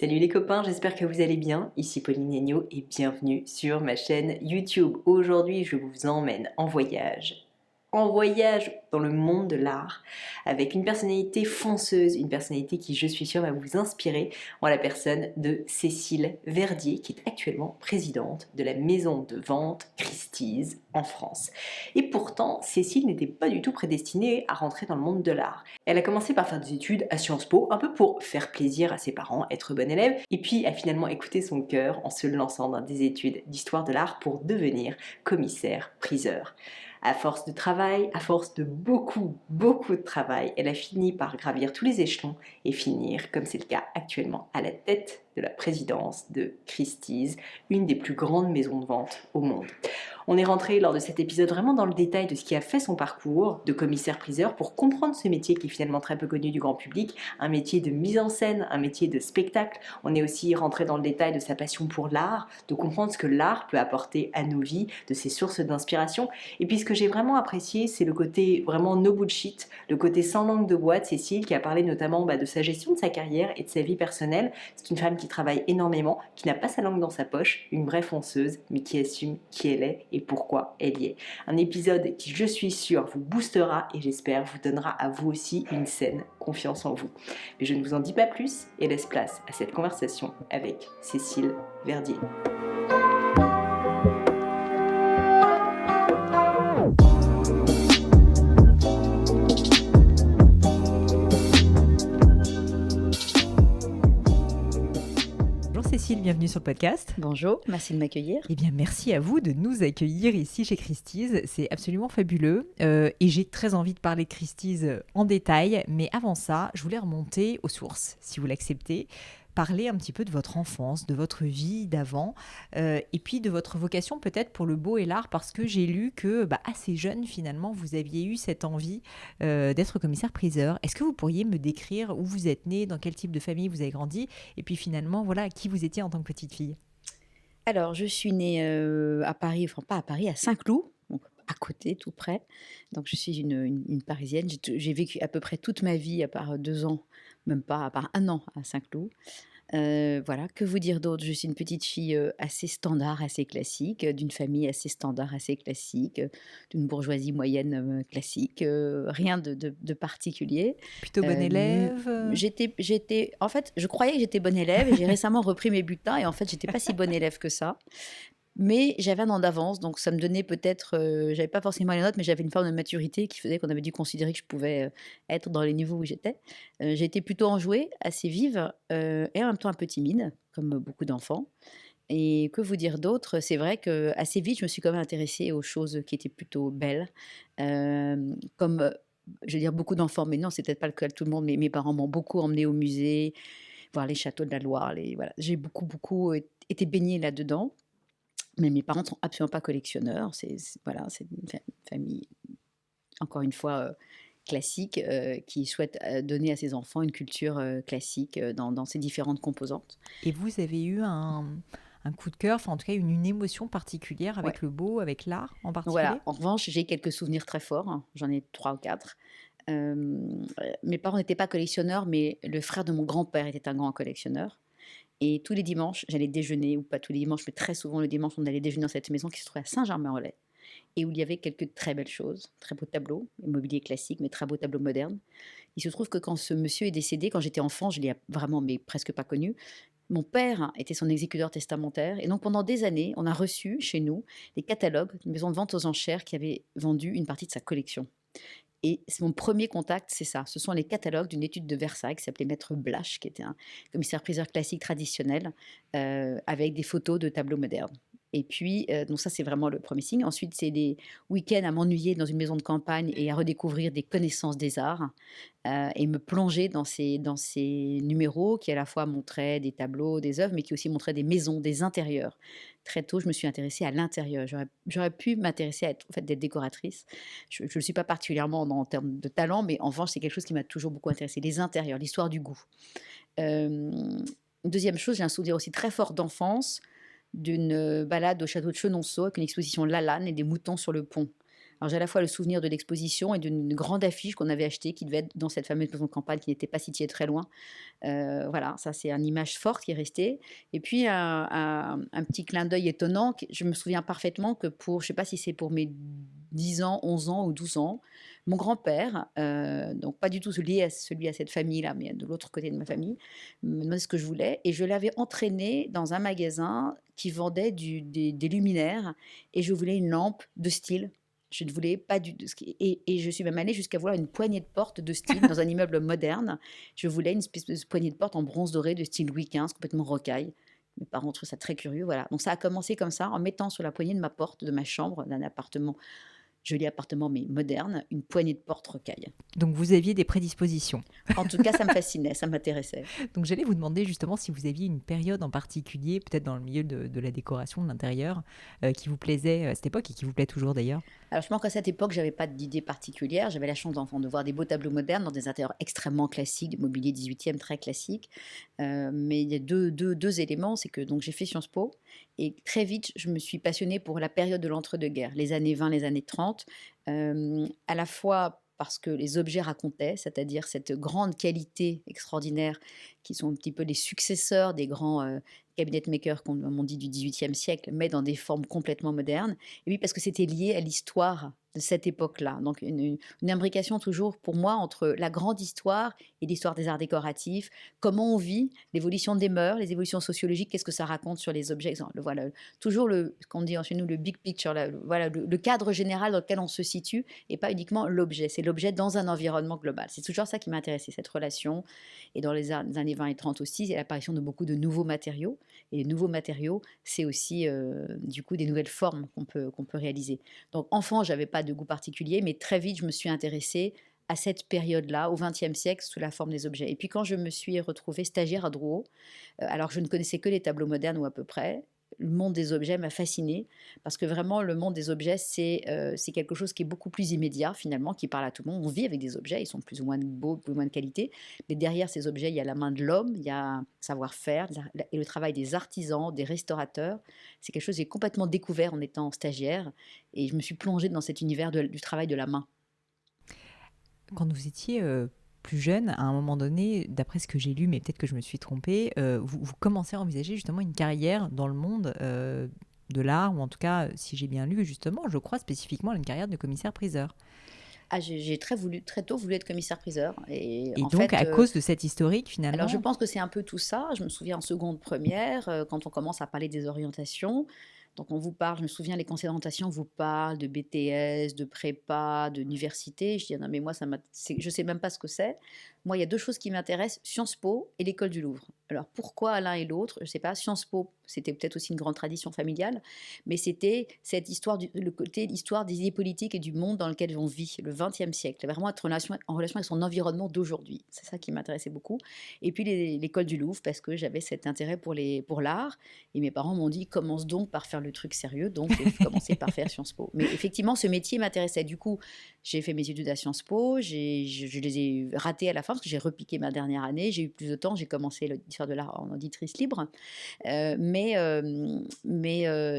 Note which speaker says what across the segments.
Speaker 1: Salut les copains, j'espère que vous allez bien. Ici Pauline Agneau et bienvenue sur ma chaîne YouTube. Aujourd'hui, je vous emmène en voyage. En voyage dans le monde de l'art avec une personnalité fonceuse, une personnalité qui, je suis sûre, va vous inspirer en la personne de Cécile Verdier, qui est actuellement présidente de la maison de vente Christie's en France. Et pourtant, Cécile n'était pas du tout prédestinée à rentrer dans le monde de l'art. Elle a commencé par faire des études à Sciences Po, un peu pour faire plaisir à ses parents, être bonne élève, et puis a finalement écouté son cœur en se lançant dans des études d'histoire de l'art pour devenir commissaire-priseur. À force de travail, à force de beaucoup de travail, elle a fini par gravir tous les échelons et finir, comme c'est le cas actuellement, à la tête de la présidence de Christie's, une des plus grandes maisons de vente au monde. On est rentré lors de cet épisode vraiment dans le détail de ce qui a fait son parcours de commissaire-priseur pour comprendre ce métier qui est finalement très peu connu du grand public, un métier de mise en scène, un métier de spectacle. On est aussi rentré dans le détail de sa passion pour l'art, de comprendre ce que l'art peut apporter à nos vies, de ses sources d'inspiration. Et puis ce que j'ai vraiment apprécié, c'est le côté vraiment no bullshit, le côté sans langue de bois de Cécile, qui a parlé notamment de sa gestion de sa carrière et de sa vie personnelle. C'est une femme qui travaille énormément, qui n'a pas sa langue dans sa poche, une vraie fonceuse, mais qui assume qui elle est et pourquoi elle y est. Un épisode qui, je suis sûre, vous boostera et j'espère vous donnera à vous aussi une saine confiance en vous. Mais je ne vous en dis pas plus et laisse place à cette conversation avec Cécile Verdier. Bonjour Cécile, bienvenue sur le podcast.
Speaker 2: Bonjour, merci de m'accueillir.
Speaker 1: Eh bien, merci à vous de nous accueillir ici chez Christie's. C'est absolument fabuleux et j'ai très envie de parler de Christie's en détail. Mais avant ça, je voulais remonter aux sources, si vous l'acceptez. Parler un petit peu de votre enfance, de votre vie d'avant et puis de votre vocation peut-être pour le beau et l'art parce que j'ai lu que assez jeune finalement vous aviez eu cette envie d'être commissaire-priseur. Est-ce que vous pourriez me décrire où vous êtes née, dans quel type de famille vous avez grandi et puis finalement voilà qui vous étiez en tant que petite fille?
Speaker 2: Alors, je suis née à Paris, enfin pas à Paris, à Saint-Cloud, donc à côté, tout près. Donc, je suis une Parisienne. J'ai vécu à peu près toute ma vie, à part 2 ans, même pas, à part 1 an à Saint-Cloud. Voilà, que vous dire d'autre? Je suis une petite fille assez standard, assez classique, d'une famille assez standard, assez classique, d'une bourgeoisie moyenne classique, rien de particulier.
Speaker 1: Plutôt bonne
Speaker 2: Euh,
Speaker 1: élève
Speaker 2: en fait, je croyais que j'étais bonne élève et j'ai récemment repris mes bulletins et en fait, j'étais pas si bonne élève que ça. Mais j'avais un an d'avance, donc ça me donnait peut-être, j'avais pas forcément les notes, mais j'avais une forme de maturité qui faisait qu'on avait dû considérer que je pouvais être dans les niveaux où j'étais. J'ai été plutôt enjouée, assez vive et en même temps un peu timide, comme beaucoup d'enfants. Et que vous dire d'autre? C'est vrai que assez vite, je me suis quand même intéressée aux choses qui étaient plutôt belles, comme je veux dire beaucoup d'enfants, mais non, c'est peut-être pas le cas de tout le monde, mais mes parents m'ont beaucoup emmenée au musée, voir les châteaux de la Loire, voilà. J'ai beaucoup été baignée là-dedans. Mais mes parents ne sont absolument pas collectionneurs. Voilà, c'est une famille, encore une fois, classique, qui souhaite donner à ses enfants une culture classique dans ses différentes composantes.
Speaker 1: et vous avez eu un coup de cœur, enfin en tout cas une émotion particulière
Speaker 2: Ouais.
Speaker 1: avec le beau, avec l'art en particulier?
Speaker 2: Voilà. En revanche, j'ai quelques souvenirs très forts, hein. J'en ai 3 ou 4. Mes parents n'étaient pas collectionneurs, mais le frère de mon grand-père était un grand collectionneur. Et tous les dimanches, j'allais déjeuner, ou pas tous les dimanches, mais très souvent le dimanche, on allait déjeuner dans cette maison qui se trouvait à Saint-Germain-en-Laye et où il y avait quelques très belles choses, très beaux tableaux, mobilier classique, mais très beaux tableaux modernes. Il se trouve que quand ce monsieur est décédé, quand j'étais enfant, je l'ai vraiment, mais presque pas connu, mon père était son exécuteur testamentaire. Et donc pendant des années, on a reçu chez nous les catalogues d'une maison de vente aux enchères qui avait vendu une partie de sa collection. Et c'est mon premier contact, c'est ça. Ce sont les catalogues d'une étude de Versailles qui s'appelait Maître Blache, qui était un commissaire-priseur classique traditionnel, avec des photos de tableaux modernes. Et puis, donc ça, c'est vraiment le premier signe. Ensuite, c'est des week-ends à m'ennuyer dans une maison de campagne et à redécouvrir des connaissances des arts et me plonger dans ces numéros qui à la fois montraient des tableaux, des œuvres, mais qui aussi montraient des maisons, des intérieurs. Très tôt, je me suis intéressée à l'intérieur. J'aurais pu m'intéresser à être, en fait, d'être décoratrice. Je ne le suis pas particulièrement en termes de talent, mais en revanche, c'est quelque chose qui m'a toujours beaucoup intéressée. Les intérieurs, l'histoire du goût. Euh, Deuxième chose, j'ai un souvenir aussi très fort d'enfance d'une balade au château de Chenonceau avec une exposition Lalanne et des moutons sur le pont. Alors j'ai à la fois le souvenir de l'exposition et d'une grande affiche qu'on avait achetée qui devait être dans cette fameuse maison de campagne qui n'était pas située très loin. Voilà, ça c'est une image forte qui est restée. Et puis un petit clin d'œil étonnant, je me souviens parfaitement que pour, je ne sais pas si c'est pour mes 10 ans, 11 ans ou 12 ans, mon grand-père, donc pas du tout lié à celui à cette famille-là, mais de l'autre côté de ma famille, me demandait ce que je voulais. Et je l'avais entraîné dans un magasin qui vendait des luminaires et je voulais une lampe de style. Je ne voulais pas et je suis même allée jusqu'à vouloir une poignée de porte de style dans un immeuble moderne. Je voulais une espèce de poignée de porte en bronze doré de style Louis XV, complètement rocaille. Mes parents trouvaient ça très curieux, voilà. Donc ça a commencé comme ça, en mettant sur la poignée de ma porte de ma chambre, d'un appartement, joli appartement mais moderne, une poignée de porte rocaille.
Speaker 1: Donc vous aviez des prédispositions.
Speaker 2: En tout cas, ça me fascinait, ça m'intéressait.
Speaker 1: Donc j'allais vous demander justement si vous aviez une période en particulier, peut-être dans le milieu de la décoration, de l'intérieur, qui vous plaisait à cette époque et qui vous plaît toujours d'ailleurs.
Speaker 2: Alors je pense qu'à cette époque, j'avais pas d'idée particulière. J'avais la chance d'enfant de voir des beaux tableaux modernes dans des intérieurs extrêmement classiques, du mobilier 18e très classique. Mais il y a deux éléments, c'est que donc j'ai fait Sciences Po et très vite, je me suis passionnée pour la période de l'entre-deux-guerres, les années 20, les années 30, à la fois parce que les objets racontaient, c'est-à-dire cette grande qualité extraordinaire qui sont un petit peu les successeurs des grands cabinet makers, comme on dit, du XVIIIe siècle, mais dans des formes complètement modernes. Et puis parce que c'était lié à l'histoire de cette époque-là. Donc une imbrication toujours pour moi entre la grande histoire et l'histoire des arts décoratifs, comment on vit, l'évolution des mœurs, les évolutions sociologiques, qu'est-ce que ça raconte sur les objets. Voilà, toujours ce qu'on dit chez nous, le big picture, voilà, le cadre général dans lequel on se situe et pas uniquement l'objet. C'est l'objet dans un environnement global. C'est toujours ça qui m'a intéressé, cette relation. Et dans les années 20 et 30 aussi, c'est l'apparition de beaucoup de nouveaux matériaux. Et les nouveaux matériaux, c'est aussi du coup des nouvelles formes qu'on peut réaliser. Donc enfant, j'avais pas de goût particulier, mais très vite, je me suis intéressée à cette période-là, au XXe siècle, sous la forme des objets. Et puis quand je me suis retrouvée stagiaire à Drouot, alors je ne connaissais que les tableaux modernes ou à peu près, le monde des objets m'a fascinée parce que vraiment le monde des objets c'est quelque chose qui est beaucoup plus immédiat finalement, qui parle à tout le monde. On vit avec des objets, ils sont plus ou moins beaux, plus ou moins de qualité, mais derrière ces objets il y a la main de l'homme, il y a un savoir-faire et le travail des artisans, des restaurateurs. C'est quelque chose que j'ai complètement découvert en étant stagiaire et je me suis plongée dans cet univers du travail de la main.
Speaker 1: Quand vous étiez plus jeune, à un moment donné, d'après ce que j'ai lu, mais peut-être que je me suis trompée, vous commencez à envisager justement une carrière dans le monde de l'art, ou en tout cas, si j'ai bien lu, justement, je crois spécifiquement à une carrière de commissaire-priseur.
Speaker 2: Ah, j'ai très tôt voulu être commissaire-priseur.
Speaker 1: Et
Speaker 2: En
Speaker 1: donc,
Speaker 2: fait,
Speaker 1: à cause de cette historique, finalement...
Speaker 2: alors je pense que c'est un peu tout ça. Je me souviens en seconde première, quand on commence à parler des orientations. Donc on vous parle, je me souviens, les conseils d'orientation vous parlent de BTS, de prépa, d'université. Je dis, ah non mais moi, je ne sais même pas ce que c'est. Moi, il y a deux choses qui m'intéressent, Sciences Po et l'école du Louvre. Alors pourquoi l'un et l'autre? Je ne sais pas. Sciences Po, c'était peut-être aussi une grande tradition familiale, mais c'était cette histoire, le côté l'histoire des idées politiques et du monde dans lequel on vit, le XXe siècle, vraiment être en relation avec son environnement d'aujourd'hui. C'est ça qui m'intéressait beaucoup. Et puis l'école du Louvre, parce que j'avais cet intérêt pour l'art, et mes parents m'ont dit, commence donc par faire le truc sérieux, donc j'ai commencé par faire Sciences Po. Mais effectivement, ce métier m'intéressait. Du coup, j'ai fait mes études à Sciences Po, je les ai ratées à la fin, parce que j'ai repiqué ma dernière année, j'ai eu plus de temps, j'ai commencé l'histoire de l'art en auditrice libre,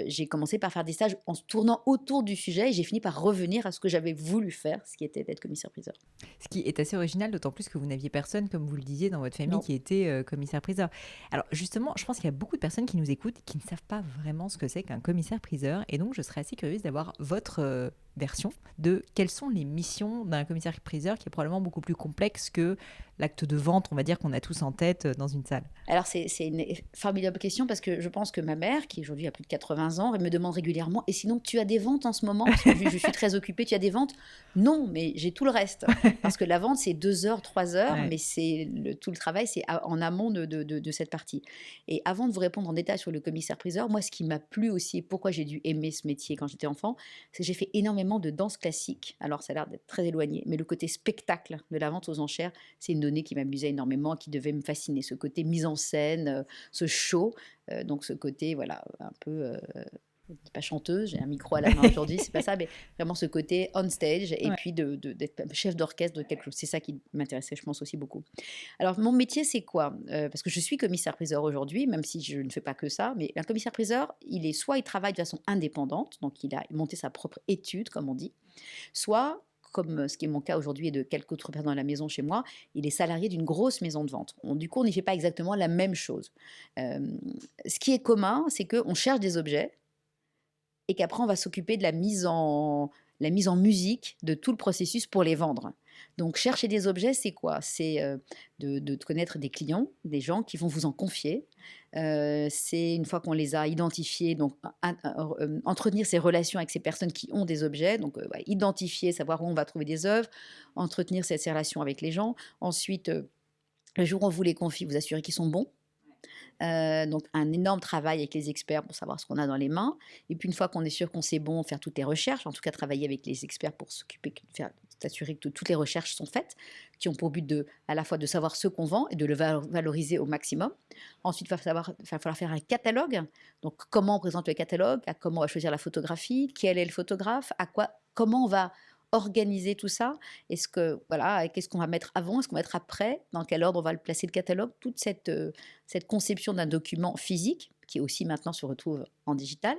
Speaker 2: j'ai commencé par faire des stages en se tournant autour du sujet, et j'ai fini par revenir à ce que j'avais voulu faire, ce qui était d'être commissaire-priseur.
Speaker 1: Ce qui est assez original, d'autant plus que vous n'aviez personne, comme vous le disiez, dans votre famille
Speaker 2: Non.
Speaker 1: qui était commissaire-priseur. Alors justement, je pense qu'il y a beaucoup de personnes qui nous écoutent qui ne savent pas vraiment ce que c'est qu'un commissaire-priseur, et donc je serais assez curieuse d'avoir votre version de quelles sont les missions d'un commissaire-priseur, qui est probablement beaucoup plus complexe que l'acte de vente, on va dire, qu'on a tous en tête dans une salle.
Speaker 2: Alors c'est une formidable question, parce que je pense que ma mère, qui aujourd'hui a plus de 80 ans, elle me demande régulièrement, et sinon tu as des ventes en ce moment? Parce que je suis très occupée, tu as des ventes? Non, mais j'ai tout le reste. Parce que la vente, c'est 2 heures, 3 heures,
Speaker 1: Ouais.
Speaker 2: mais tout le travail, c'est en amont de cette partie. Et avant de vous répondre en détail sur le commissaire-priseur, moi, ce qui m'a plu aussi, et pourquoi j'ai dû aimer ce métier quand j'étais enfant, c'est que j'ai fait énormément de danse classique. Alors, ça a l'air d'être très éloigné, mais le côté spectacle de la vente aux enchères, c'est une donnée qui m'amusait énormément, qui devait me fasciner. Ce côté mise en scène, ce show, donc ce côté, voilà, un peu je dis pas chanteuse, j'ai un micro à la main aujourd'hui, c'est pas ça, mais vraiment ce côté on stage et
Speaker 1: Ouais.
Speaker 2: puis d'être chef d'orchestre de quelque chose. C'est ça qui m'intéressait, je pense aussi beaucoup. Alors mon métier, c'est quoi? Parce que je suis commissaire-priseur aujourd'hui, même si je ne fais pas que ça, mais un commissaire-priseur, il travaille de façon indépendante, donc il a monté sa propre étude, comme on dit, soit comme ce qui est mon cas aujourd'hui et de quelques autres personnes dans la maison chez moi, il est salarié d'une grosse maison de vente. Du coup, on n'y fait pas exactement la même chose. Ce qui est commun, c'est qu'on cherche des objets et qu'après on va s'occuper de la mise en musique de tout le processus pour les vendre. Donc chercher des objets, c'est quoi? C'est de connaître des clients, des gens qui vont vous en confier. C'est une fois qu'on les a identifiés, donc entretenir ces relations avec ces personnes qui ont des objets, donc ouais, identifier, savoir où on va trouver des œuvres, entretenir ces relations avec les gens. Ensuite, le jour où on vous les confie, vous assurer qu'ils sont bons. Donc un énorme travail avec les experts pour savoir ce qu'on a dans les mains. Et puis une fois qu'on est sûr qu'on sait bon, faire toutes les recherches, en tout cas travailler avec les experts pour s'assurer que toutes les recherches sont faites, qui ont pour but à la fois de savoir ce qu'on vend et de le valoriser au maximum. Ensuite, il va falloir faire un catalogue. Donc comment on présente le catalogue, comment on va choisir la photographie, quel est le photographe, comment on va organiser tout ça. Qu'est-ce qu'on va mettre avant, est-ce qu'on va mettre après, dans quel ordre on va le placer le catalogue, toute cette conception d'un document physique, qui aussi maintenant se retrouve en digital.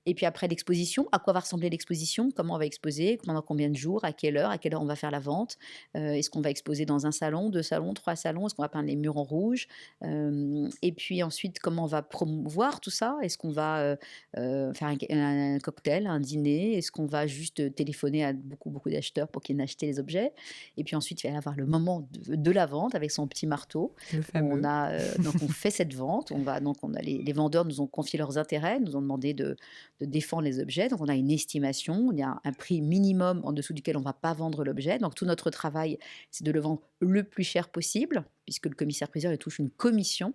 Speaker 2: Et puis après l'exposition, à quoi va ressembler l'exposition? Comment on va exposer? Pendant combien de jours? À quelle heure? À quelle heure on va faire la vente? Est-ce qu'on va exposer dans un salon, 2 salons, 3 salons? Est-ce qu'on va peindre les murs en rouge? Et puis ensuite, comment on va promouvoir tout ça? Est-ce qu'on va faire un cocktail, un dîner? Est-ce qu'on va juste téléphoner à beaucoup, beaucoup d'acheteurs pour qu'ils viennent acheter les objets? Et puis ensuite, il va y avoir le moment de la vente avec son petit marteau.
Speaker 1: Le fameux.
Speaker 2: Donc on fait cette vente. Les vendeurs nous ont confié leurs intérêts, nous ont demandé de défendre les objets. Donc, on a une estimation, il y a un prix minimum en dessous duquel on ne va pas vendre l'objet. Donc, tout notre travail, c'est de le vendre le plus cher possible, puisque le commissaire-priseur il touche une commission de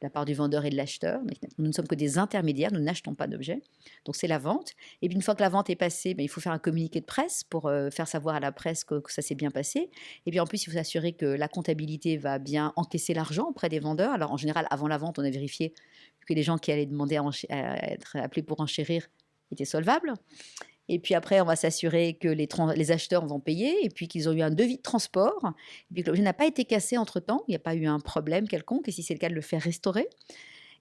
Speaker 2: la part du vendeur et de l'acheteur. Nous ne sommes que des intermédiaires, nous n'achetons pas d'objets. Donc, c'est la vente. Et puis, une fois que la vente est passée, il faut faire un communiqué de presse pour faire savoir à la presse que ça s'est bien passé. Et puis, en plus, il faut s'assurer que la comptabilité va bien encaisser l'argent auprès des vendeurs. Alors, en général, avant la vente, on a vérifié que les gens qui allaient demander à être appelés pour enchérir étaient solvables. Et puis après, on va s'assurer que les acheteurs vont payer et puis qu'ils ont eu un devis de transport et puis que l'objet n'a pas été cassé entre-temps, il n'y a pas eu un problème quelconque et si c'est le cas, de le faire restaurer.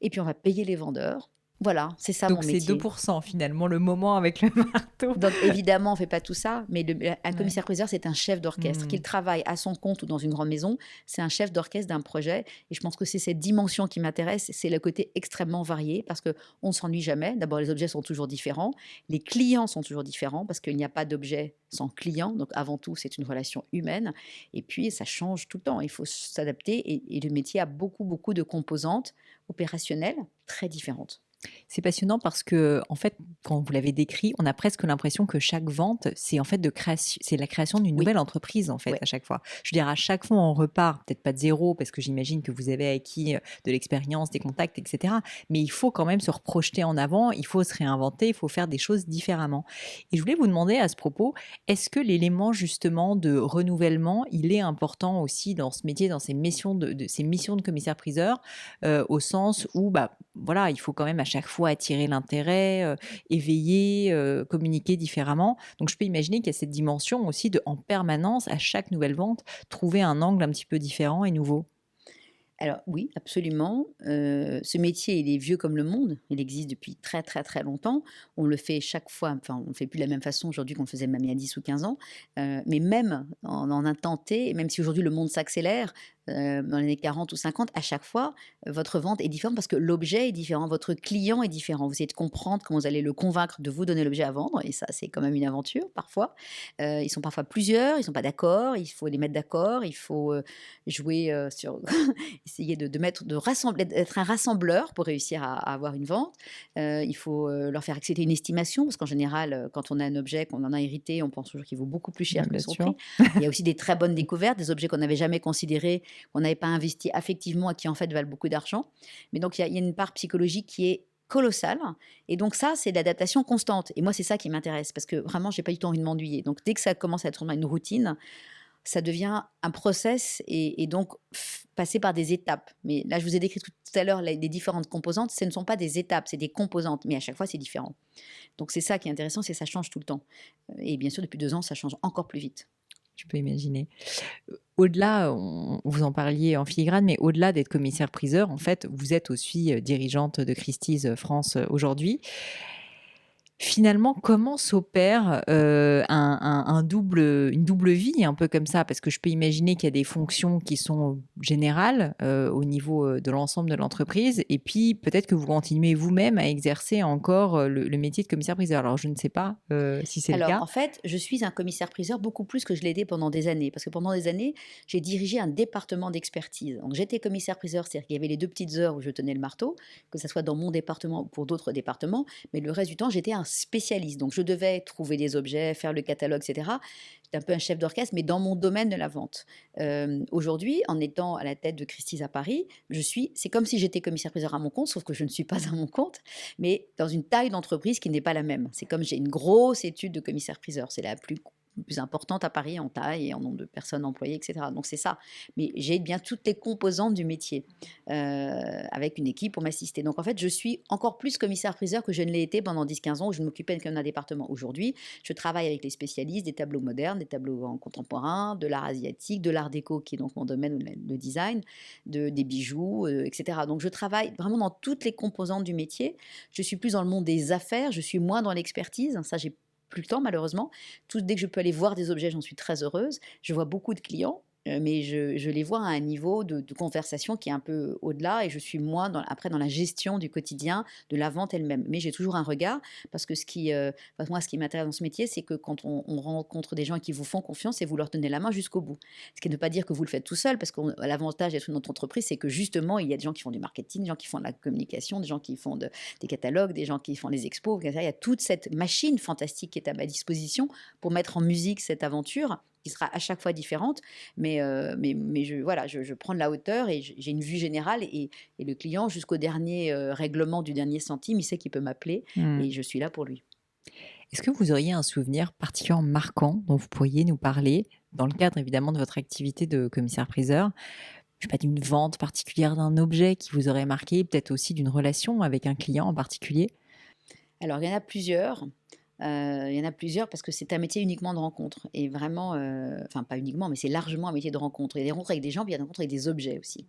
Speaker 2: Et puis on va payer les vendeurs. Voilà, c'est ça mon
Speaker 1: Donc c'est
Speaker 2: métier.
Speaker 1: 2% finalement, le moment avec le marteau.
Speaker 2: Donc évidemment, on ne fait pas tout ça, mais un commissaire-priseur, c'est un chef d'orchestre. Qu'il travaille à son compte ou dans une grande maison, c'est un chef d'orchestre d'un projet. Et je pense que c'est cette dimension qui m'intéresse, c'est le côté extrêmement varié, parce qu'on ne s'ennuie jamais. D'abord, les objets sont toujours différents, les clients sont toujours différents, parce qu'il n'y a pas d'objet sans client. Donc avant tout, c'est une relation humaine. Et puis, ça change tout le temps. Il faut s'adapter. Et le métier a beaucoup, beaucoup de composantes opérationnelles très différentes.
Speaker 1: C'est passionnant parce que, en fait, quand vous l'avez décrit, on a presque l'impression que chaque vente, c'est en fait c'est la création d'une nouvelle entreprise, en fait, à chaque fois. Je veux dire, à chaque fois, on repart, peut-être pas de zéro, parce que j'imagine que vous avez acquis de l'expérience, des contacts, etc. Mais il faut quand même se reprojeter en avant, il faut se réinventer, il faut faire des choses différemment. Et je voulais vous demander à ce propos, est-ce que l'élément justement de renouvellement, il est important aussi dans ce métier, dans ces missions ces missions de commissaire-priseur, au sens où, voilà, il faut quand même à chaque fois attirer l'intérêt, éveiller, communiquer différemment. Donc je peux imaginer qu'il y a cette dimension aussi de, en permanence, à chaque nouvelle vente, trouver un angle un petit peu différent et nouveau.
Speaker 2: Alors oui, absolument. Ce métier, il est vieux comme le monde. Il existe depuis très, très, très longtemps. On le fait chaque fois, enfin, on ne le fait plus de la même façon aujourd'hui qu'on le faisait même il y a 10 ou 15 ans. Mais même en un temps T, même si aujourd'hui le monde s'accélère, dans les années 40 ou 50, à chaque fois, votre vente est différente parce que l'objet est différent, votre client est différent. Vous essayez de comprendre comment vous allez le convaincre de vous donner l'objet à vendre, et ça, c'est quand même une aventure parfois. Ils sont parfois plusieurs, ils ne sont pas d'accord, il faut les mettre d'accord, il faut jouer sur essayer d'être un rassembleur pour réussir à avoir une vente. Il faut leur faire accepter une estimation, parce qu'en général, quand on a un objet qu'on en a hérité, on pense toujours qu'il vaut beaucoup plus cher que son prix. Il y a aussi des très bonnes découvertes, des objets qu'on n'avait jamais considérés, qu'on n'avait pas investi affectivement et qui en fait valent beaucoup d'argent. Mais donc il y a une part psychologique qui est colossale. Et donc ça, c'est de l'adaptation constante. Et moi, c'est ça qui m'intéresse, parce que vraiment, j'ai pas du tout envie de m'ennuyer. Donc dès que ça commence à être une routine, ça devient un process et donc passer par des étapes. Mais là, je vous ai décrit tout à l'heure les différentes composantes. Ce ne sont pas des étapes, c'est des composantes. Mais à chaque fois, c'est différent. Donc, c'est ça qui est intéressant, c'est que ça change tout le temps. Et bien sûr, depuis 2 ans, ça change encore plus vite.
Speaker 1: Je peux imaginer. Au-delà, vous en parliez en filigrane, mais au-delà d'être commissaire-priseur, en fait, vous êtes aussi dirigeante de Christie's France aujourd'hui. Finalement, comment s'opère une double vie un peu comme ça? Parce que je peux imaginer qu'il y a des fonctions qui sont générales au niveau de l'ensemble de l'entreprise, et puis peut-être que vous continuez vous-même à exercer encore le métier de commissaire-priseur. Alors, je ne sais pas si c'est le
Speaker 2: Alors,
Speaker 1: cas.
Speaker 2: en fait, je suis un commissaire-priseur beaucoup plus que je l'ai été pendant des années. Parce que pendant des années, j'ai dirigé un département d'expertise. Donc, j'étais commissaire-priseur, c'est-à-dire qu'il y avait les 2 petites heures où je tenais le marteau, que ça soit dans mon département ou pour d'autres départements. Mais le reste du temps, j'étais un spécialiste. Donc, je devais trouver des objets, faire le catalogue, etc. J'étais un peu un chef d'orchestre, mais dans mon domaine de la vente. Aujourd'hui, en étant à la tête de Christie's à Paris, c'est comme si j'étais commissaire-priseur à mon compte, sauf que je ne suis pas à mon compte, mais dans une taille d'entreprise qui n'est pas la même. C'est comme j'ai une grosse étude de commissaire-priseur. C'est la plus importante à Paris en taille et en nombre de personnes employées, etc. Donc c'est ça. Mais j'ai bien toutes les composantes du métier avec une équipe pour m'assister. Donc en fait, je suis encore plus commissaire-priseur que je ne l'ai été pendant 10-15 ans où je ne m'occupais qu'un département. Aujourd'hui, je travaille avec les spécialistes des tableaux modernes, des tableaux en contemporain, de l'art asiatique, de l'art déco qui est donc mon domaine, le design, des bijoux, etc. Donc je travaille vraiment dans toutes les composantes du métier. Je suis plus dans le monde des affaires, je suis moins dans l'expertise. Ça, j'ai plus le temps malheureusement. Dès que je peux aller voir des objets, j'en suis très heureuse. Je vois beaucoup de clients, mais je les vois à un niveau de conversation qui est un peu au-delà et je suis moins après dans la gestion du quotidien, de la vente elle-même. Mais j'ai toujours un regard parce que moi, ce qui m'intéresse dans ce métier, c'est que quand on rencontre des gens qui vous font confiance et vous leur tenez la main jusqu'au bout. Ce qui ne veut pas dire que vous le faites tout seul parce que l'avantage d'être une autre entreprise, c'est que justement, il y a des gens qui font du marketing, des gens qui font de la communication, des gens qui font des catalogues, des gens qui font les expos. Il y a toute cette machine fantastique qui est à ma disposition pour mettre en musique cette aventure qui sera à chaque fois différente, mais je prends de la hauteur et j'ai une vue générale et le client, jusqu'au dernier règlement du dernier centime, il sait qu'il peut m'appeler et je suis là pour lui.
Speaker 1: Est-ce que vous auriez un souvenir particulièrement marquant dont vous pourriez nous parler, dans le cadre évidemment de votre activité de commissaire-priseur? Je sais pas, d'une vente particulière d'un objet qui vous aurait marqué, peut-être aussi d'une relation avec un client en particulier?
Speaker 2: Alors, il y en a plusieurs. Il y en a plusieurs parce que c'est un métier uniquement de rencontre et vraiment, enfin pas uniquement, mais c'est largement un métier de rencontre. Il y a des rencontres avec des gens, puis il y a des rencontres avec des objets aussi.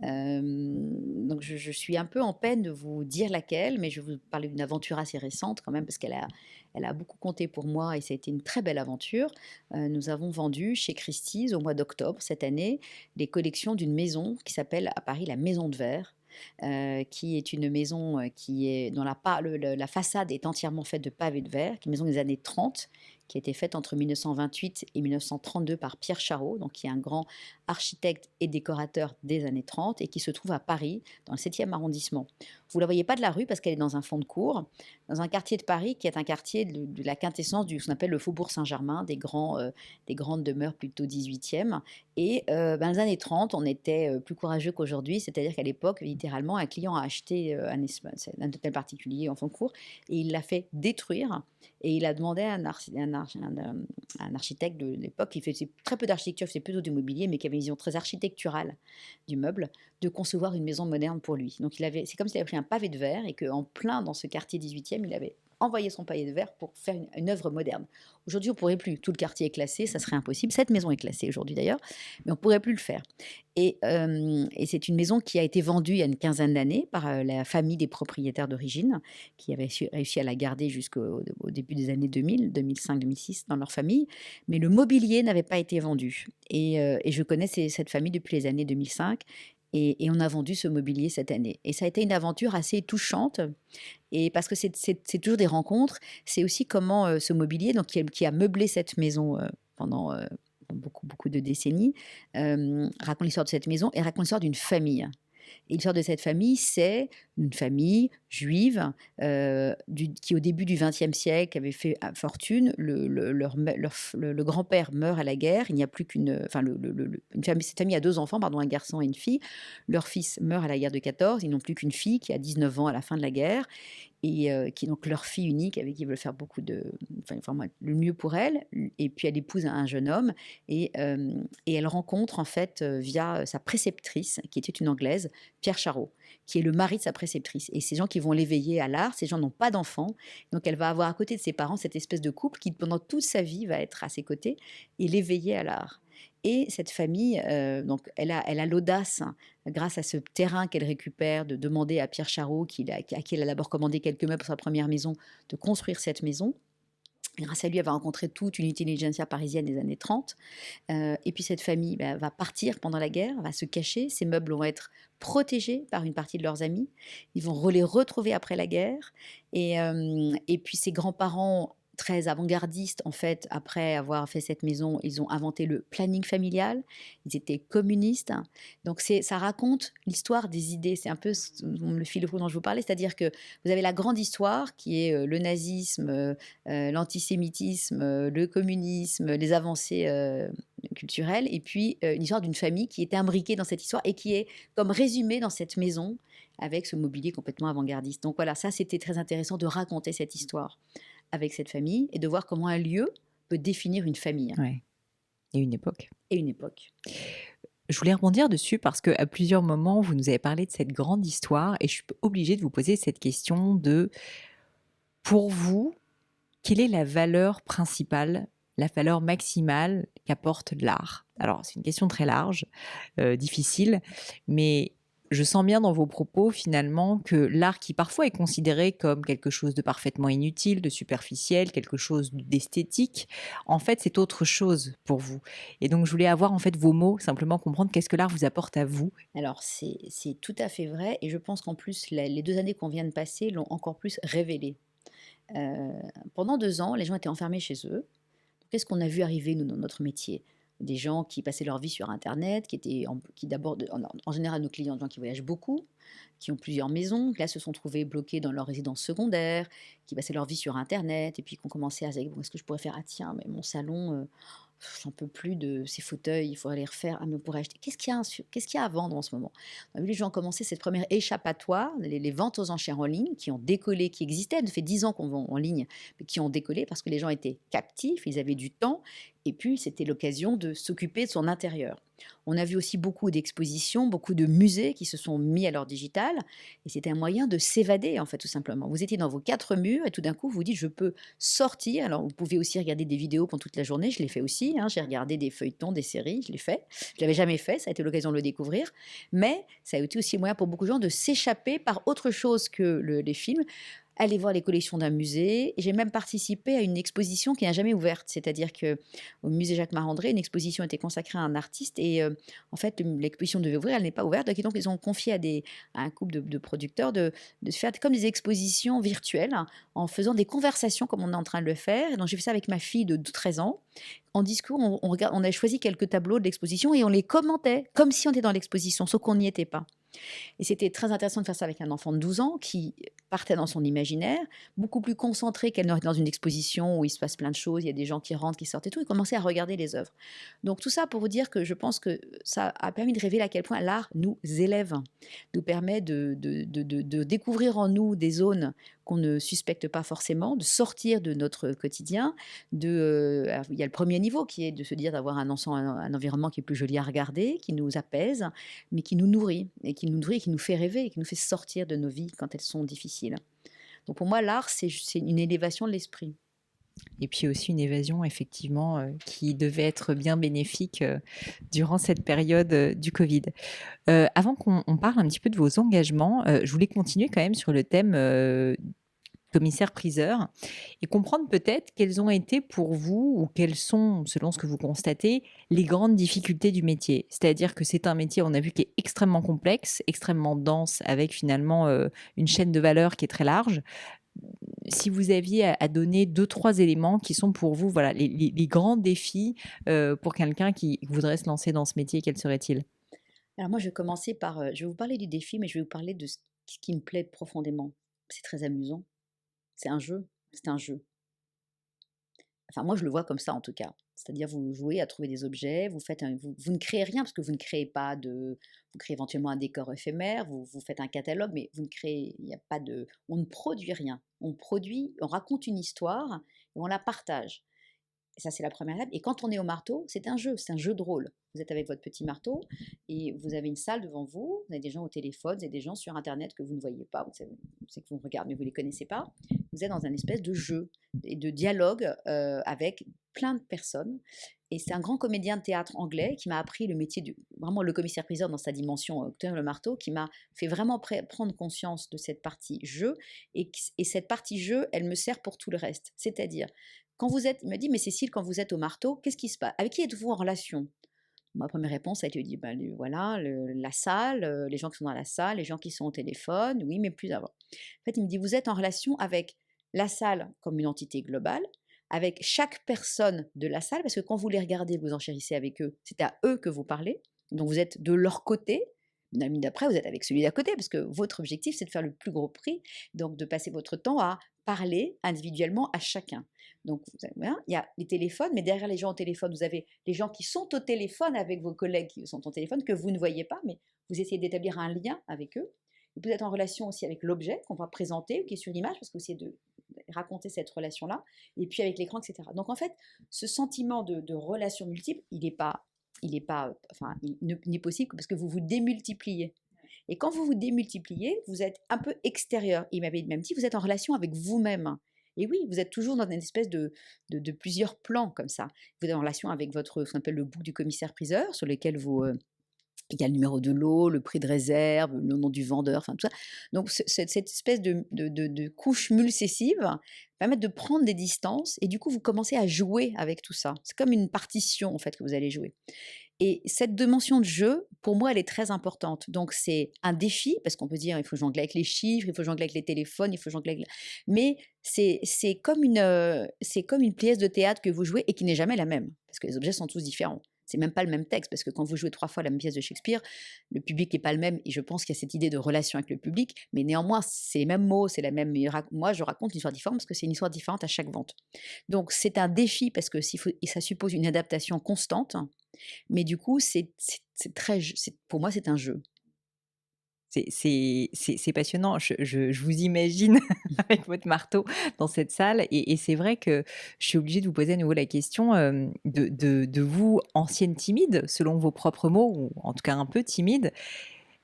Speaker 2: Donc je suis un peu en peine de vous dire laquelle, mais je vais vous parler d'une aventure assez récente quand même parce qu'elle a beaucoup compté pour moi et ça a été une très belle aventure. Nous avons vendu chez Christie's au mois d'octobre cette année les collections d'une maison qui s'appelle à Paris la Maison de Verre. Qui est une maison dont la façade est entièrement faite de pavés de verre, qui est une maison des années 30, qui a été faite entre 1928 et 1932 par Pierre Charot, donc qui est un grand architecte et décorateur des années 30 et qui se trouve à Paris, dans le 7e arrondissement. Vous ne la voyez pas de la rue parce qu'elle est dans un fond de cour, dans un quartier de Paris qui est un quartier de la quintessence ce qu'on appelle le Faubourg Saint-Germain, des grandes demeures plutôt 18e. Et dans les années 30, on était plus courageux qu'aujourd'hui, c'est-à-dire qu'à l'époque, littéralement, un client a acheté un hôtel particulier en fond de cour et il l'a fait détruire. Et il a demandé à un architecte de l'époque qui faisait très peu d'architecture, faisait plutôt du mobilier, mais qui avait une vision très architecturale du meuble, de concevoir une maison moderne pour lui. Donc c'est comme s'il avait pris un pavé de verre et qu'en plein dans ce quartier 18e, il avait envoyé son pavé de verre pour faire une œuvre moderne. Aujourd'hui, on ne pourrait plus. Tout le quartier est classé, ça serait impossible. Cette maison est classée aujourd'hui d'ailleurs, mais on ne pourrait plus le faire. Et c'est une maison qui a été vendue il y a une quinzaine d'années par la famille des propriétaires d'origine, qui avait réussi à la garder jusqu'au début des années 2000, 2005, 2006 dans leur famille. Mais le mobilier n'avait pas été vendu. Et je connais cette famille depuis les années 2005. Et on a vendu ce mobilier cette année. Et ça a été une aventure assez touchante. Et parce que c'est toujours des rencontres, c'est aussi comment ce mobilier, donc qui a meublé cette maison pendant beaucoup de décennies, raconte l'histoire de cette maison et raconte l'histoire d'une famille. Et l'histoire de cette famille, c'est une famille juive qui, au début du XXe siècle, avait fait fortune. Le grand-père meurt à la guerre. Il n'y a plus qu'une. Enfin, cette famille a 2 enfants, pardon, un garçon et une fille. Leur fils meurt à la guerre de 14. Ils n'ont plus qu'une fille qui a 19 ans à la fin de la guerre et qui est donc leur fille unique avec qui ils veulent faire beaucoup de, enfin, vraiment le mieux pour elle. Et puis elle épouse un jeune homme et elle rencontre en fait via sa préceptrice, qui était une Anglaise, Pierre Charot, qui est le mari de sa préceptrice. Et ces gens qui vont l'éveiller à l'art, ces gens n'ont pas d'enfants, donc elle va avoir à côté de ses parents cette espèce de couple qui pendant toute sa vie va être à ses côtés et l'éveiller à l'art. Et cette famille, donc elle a l'audace, hein, grâce à ce terrain qu'elle récupère, de demander à Pierre Charot, à qui elle a d'abord commandé quelques meubles pour sa première maison, de construire cette maison. Grâce à lui, elle va rencontrer toute une intelligentsia parisienne des années 30. Et puis cette famille va partir pendant la guerre, va se cacher. Ces meubles vont être protégés par une partie de leurs amis. Ils vont les retrouver après la guerre. Et puis ses grands-parents, très avant-gardistes, en fait, après avoir fait cette maison, ils ont inventé le planning familial. Ils étaient communistes. Donc ça raconte l'histoire des idées. C'est un peu le fil rouge dont je vous parlais, c'est-à-dire que vous avez la grande histoire qui est le nazisme, l'antisémitisme, le communisme, les avancées culturelles, et puis une histoire d'une famille qui était imbriquée dans cette histoire et qui est comme résumée dans cette maison avec ce mobilier complètement avant-gardiste. Donc voilà, ça c'était très intéressant de raconter cette histoire avec cette famille et de voir comment un lieu peut définir une famille.
Speaker 1: Ouais. Et une époque.
Speaker 2: Et une époque.
Speaker 1: Je voulais rebondir dessus parce qu'à plusieurs moments, vous nous avez parlé de cette grande histoire et je suis obligée de vous poser cette question de, pour vous, quelle est la valeur principale, la valeur maximale qu'apporte l'art? Alors, c'est une question très large, difficile, mais je sens bien dans vos propos finalement que l'art qui parfois est considéré comme quelque chose de parfaitement inutile, de superficiel, quelque chose d'esthétique, en fait c'est autre chose pour vous. Et donc je voulais avoir en fait vos mots, simplement comprendre qu'est-ce que l'art vous apporte à vous.
Speaker 2: Alors c'est tout à fait vrai et je pense qu'en plus les 2 années qu'on vient de passer l'ont encore plus révélé. Pendant 2 ans, les gens étaient enfermés chez eux. Qu'est-ce qu'on a vu arriver, nous, dans notre métier? Des gens qui passaient leur vie sur internet, qui d'abord en général nos clients, des gens qui voyagent beaucoup, qui ont plusieurs maisons, qui là se sont trouvés bloqués dans leur résidence secondaire, qui passaient leur vie sur internet et puis qui ont commencé à se dire: «Bon, qu'est-ce que je pourrais faire? Ah tiens, mais mon salon, j'en peux plus de ces fauteuils, il faudrait les refaire. Ah mais on pourrait acheter». Qu'est-ce qu'il y a à vendre en ce moment? On a vu les gens commencer cette première échappatoire, les ventes aux enchères en ligne qui ont décollé, qui existaient. Ça fait 10 ans qu'on vend en ligne, mais qui ont décollé parce que les gens étaient captifs, ils avaient du temps et puis c'était l'occasion de s'occuper de son intérieur. On a vu aussi beaucoup d'expositions, beaucoup de musées qui se sont mis à l'heure digitale et c'était un moyen de s'évader en fait tout simplement. Vous étiez dans vos 4 murs et tout d'un coup vous vous dites: «Je peux sortir». Alors vous pouvez aussi regarder des vidéos pendant toute la journée, je l'ai fait aussi, hein, j'ai regardé des feuilletons, des séries, je l'ai fait. Je l'avais jamais fait, ça a été l'occasion de le découvrir, mais ça a été aussi un moyen pour beaucoup de gens de s'échapper par autre chose que les films. Aller voir les collections d'un musée. Et j'ai même participé à une exposition qui n'a jamais ouverte. C'est-à-dire que au musée Jacques Marandré, une exposition était consacrée à un artiste et en fait, l'exposition devait ouvrir, elle n'est pas ouverte. Donc, ils ont confié à un couple de producteurs de se faire comme des expositions virtuelles, hein, en faisant des conversations comme on est en train de le faire. Et donc, j'ai fait ça avec ma fille de 13 ans. En discours, on a choisi quelques tableaux de l'exposition et on les commentait comme si on était dans l'exposition, sauf qu'on n'y était pas. Et c'était très intéressant de faire ça avec un enfant de 12 ans qui partait dans son imaginaire, beaucoup plus concentré qu'elle n'aurait été dans une exposition où il se passe plein de choses, il y a des gens qui rentrent, qui sortent et tout, et commençait à regarder les œuvres. Donc tout ça pour vous dire que je pense que ça a permis de révéler à quel point l'art nous élève, nous permet de découvrir en nous des zones qu'on ne suspecte pas forcément, de sortir de notre quotidien. Alors, il y a le premier niveau qui est de se dire d'avoir un environnement qui est plus joli à regarder, qui nous apaise, mais qui nous nourrit, et qui nous fait rêver, et qui nous fait sortir de nos vies quand elles sont difficiles. Donc pour moi, l'art, c'est une élévation de l'esprit.
Speaker 1: Et puis aussi une évasion, effectivement, qui devait être bien bénéfique durant cette période du Covid. Avant qu'on parle un petit peu de vos engagements, je voulais continuer quand même sur le thème commissaire-priseur et comprendre peut-être quelles ont été pour vous ou quelles sont, selon ce que vous constatez, les grandes difficultés du métier. C'est-à-dire que c'est un métier, on a vu, qui est extrêmement complexe, extrêmement dense, avec finalement une chaîne de valeur qui est très large. Si vous aviez à donner 2-3 éléments qui sont pour vous voilà, les grands défis pour quelqu'un qui voudrait se lancer dans ce métier, quels seraient-ils?
Speaker 2: Alors moi, je vais commencer par, je vais vous parler du défi, mais je vais vous parler de ce ce qui me plaît profondément, c'est très amusant. C'est un jeu, c'est un jeu. Enfin, moi, je le vois comme ça en tout cas. C'est-à-dire, vous jouez à trouver des objets, vous ne créez rien parce que vous ne créez pas de. Vous créez éventuellement un décor éphémère, vous faites un catalogue, mais vous ne créez. Il n'y a pas de. On ne produit rien. On raconte une histoire et on la partage. Et ça, c'est la première étape. Et quand on est au marteau, c'est un jeu de rôle. Vous êtes avec votre petit marteau et vous avez une salle devant vous, vous avez des gens au téléphone, vous avez des gens sur Internet que vous ne voyez pas, c'est que vous regardez mais vous ne les connaissez pas. Vous êtes dans un espèce de jeu et de dialogue avec plein de personnes. Et c'est un grand comédien de théâtre anglais qui m'a appris le métier vraiment le commissaire-priseur dans sa dimension tenir le marteau, qui m'a fait vraiment prendre conscience de cette partie jeu. Et cette partie jeu, elle me sert pour tout le reste. C'est-à-dire, quand vous êtes, il m'a dit, mais Cécile, quand vous êtes au marteau, qu'est-ce qui se passe? Avec qui êtes-vous en relation? Ma première réponse a été dit, ben, voilà, la salle, les gens qui sont dans la salle, les gens qui sont au téléphone, oui, mais plus avant. En fait, il me dit, vous êtes en relation avec la salle comme une entité globale, avec chaque personne de la salle, parce que quand vous les regardez, vous enchérissez avec eux, c'est à eux que vous parlez, donc vous êtes de leur côté. Une amie d'après, vous êtes avec celui d'à côté, parce que votre objectif, c'est de faire le plus gros prix, donc de passer votre temps à parler individuellement à chacun. Donc, il y a les téléphones, mais derrière les gens au téléphone, vous avez les gens qui sont au téléphone avec vos collègues qui sont au téléphone, que vous ne voyez pas, mais vous essayez d'établir un lien avec eux. Et vous êtes en relation aussi avec l'objet qu'on va présenter, qui est sur l'image, parce que vous essayez de raconter cette relation-là, et puis avec l'écran, etc. Donc, en fait, ce sentiment de relation multiple, il n'est possible parce que vous vous démultipliez. Et quand vous vous démultipliez, vous êtes un peu extérieur. Il m'avait même dit, vous êtes en relation avec vous-même. Et oui, vous êtes toujours dans une espèce de plusieurs plans comme ça. Vous êtes en relation avec ce qu'on appelle le book du commissaire-priseur, sur lequel il y a le numéro de lot, le prix de réserve, le nom du vendeur, enfin tout ça. Donc cette espèce de couche mulcessive permet de prendre des distances et du coup vous commencez à jouer avec tout ça. C'est comme une partition en fait que vous allez jouer. Et cette dimension de jeu, pour moi, elle est très importante. Donc, c'est un défi, parce qu'on peut dire, il faut jongler avec les chiffres, il faut jongler avec les téléphones, il faut jongler avec... Mais c'est comme une pièce de théâtre que vous jouez et qui n'est jamais la même, parce que les objets sont tous différents. C'est même pas le même texte, parce que quand vous jouez 3 fois la même pièce de Shakespeare, le public n'est pas le même, et je pense qu'il y a cette idée de relation avec le public, mais néanmoins, c'est les mêmes mots, c'est la même... Moi, je raconte une histoire différente, parce que c'est une histoire différente à chaque vente. Donc, c'est un défi, parce que ça suppose une adaptation constante, mais du coup, pour moi, c'est un jeu.
Speaker 1: C'est passionnant. Je vous imagine avec votre marteau dans cette salle. Et c'est vrai que je suis obligée de vous poser à nouveau la question de vous, ancienne timide, selon vos propres mots, ou en tout cas un peu timide,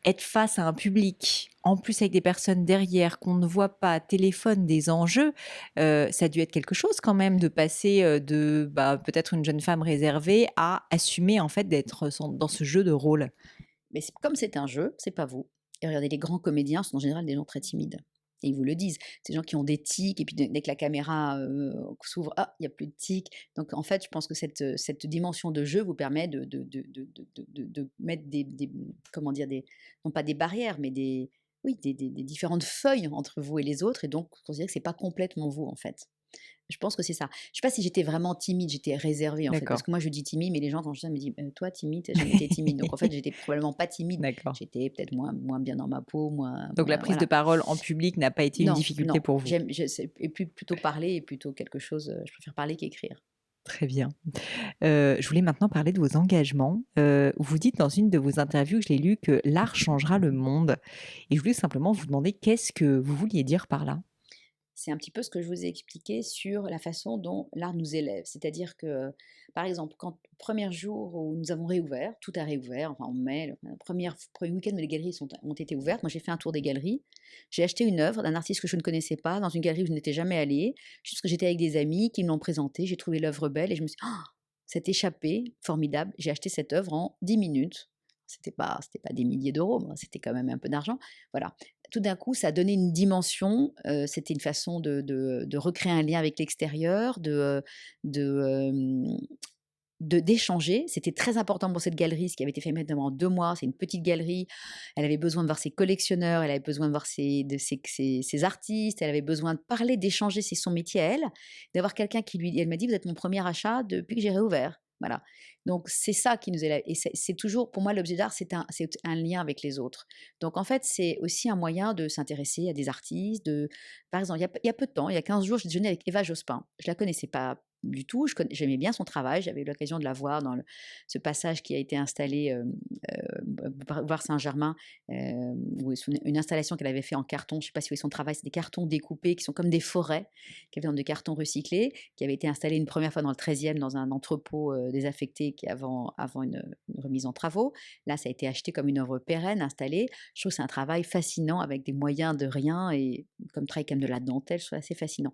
Speaker 1: être face à un public, en plus avec des personnes derrière qu'on ne voit pas, téléphone, des enjeux, ça a dû être quelque chose quand même de passer de peut-être une jeune femme réservée à assumer en fait d'être dans ce jeu de rôle.
Speaker 2: Mais comme c'est un jeu, c'est pas vous. Et regardez, les grands comédiens sont en général des gens très timides. Et ils vous le disent. C'est des gens qui ont des tics, et puis dès que la caméra s'ouvre, il n'y a plus de tics. Donc en fait, je pense que cette dimension de jeu vous permet de mettre comment dire, non pas des barrières, mais des différentes feuilles entre vous et les autres. Et donc, on dirait que c'est pas complètement vous, en fait. Je pense que c'est ça. Je ne sais pas si j'étais vraiment timide, j'étais réservée en fait. Parce que moi je dis timide, mais les gens quand je dis ça me disent toi timide, tu n'as jamais été timide. Donc en fait j'étais probablement pas timide.
Speaker 1: D'accord.
Speaker 2: J'étais peut-être moins bien dans ma peau.
Speaker 1: Donc la prise de parole en public n'a pas été une difficulté pour vous.
Speaker 2: Et puis plutôt parler et plutôt quelque chose, je préfère parler qu'écrire.
Speaker 1: Très bien. Je voulais maintenant parler de vos engagements. Vous dites dans une de vos interviews, je l'ai lu, que l'art changera le monde. Et je voulais simplement vous demander qu'est-ce que vous vouliez dire par là?
Speaker 2: C'est un petit peu ce que je vous ai expliqué sur la façon dont l'art nous élève. C'est-à-dire que, par exemple, quand le premier jour où nous avons réouvert, tout a réouvert, enfin en mai, le premier week-end où les galeries ont été ouvertes, moi j'ai fait un tour des galeries, j'ai acheté une œuvre d'un artiste que je ne connaissais pas, dans une galerie où je n'étais jamais allée, juste que j'étais avec des amis qui me l'ont présentée, j'ai trouvé l'œuvre belle et je me suis dit, c'est échappé, formidable, j'ai acheté cette œuvre en 10 minutes. C'était pas des milliers d'euros, c'était quand même un peu d'argent. Voilà. Tout d'un coup, ça a donné une dimension. C'était une façon de recréer un lien avec l'extérieur, d'échanger. C'était très important pour cette galerie, ce qui avait été fait maintenant 2 mois. C'est une petite galerie. Elle avait besoin de voir ses collectionneurs, elle avait besoin de voir ses artistes, elle avait besoin de parler, d'échanger. C'est son métier à elle, d'avoir quelqu'un elle m'a dit, vous êtes mon premier achat depuis que j'ai réouvert. Voilà. Donc c'est ça qui nous est là et c'est toujours pour moi l'objet d'art, c'est un lien avec les autres. Donc en fait, c'est aussi un moyen de s'intéresser à des artistes, par exemple, il y a peu de temps, il y a 15 jours, j'ai déjeuné avec Eva Jospin. Je la connaissais pas du tout, j'aimais bien son travail, j'avais eu l'occasion de la voir dans ce passage qui a été installé, boulevard Saint-Germain, où une installation qu'elle avait fait en carton, je sais pas si vous voyez son travail, c'est des cartons découpés qui sont comme des forêts, qui viennent de cartons recyclés, qui avait été installé une première fois dans le 13e dans un entrepôt désaffecté avant une remise en travaux. Là, ça a été acheté comme une œuvre pérenne, installée. Je trouve que c'est un travail fascinant avec des moyens de rien et comme travail comme de la dentelle, je trouve assez fascinant.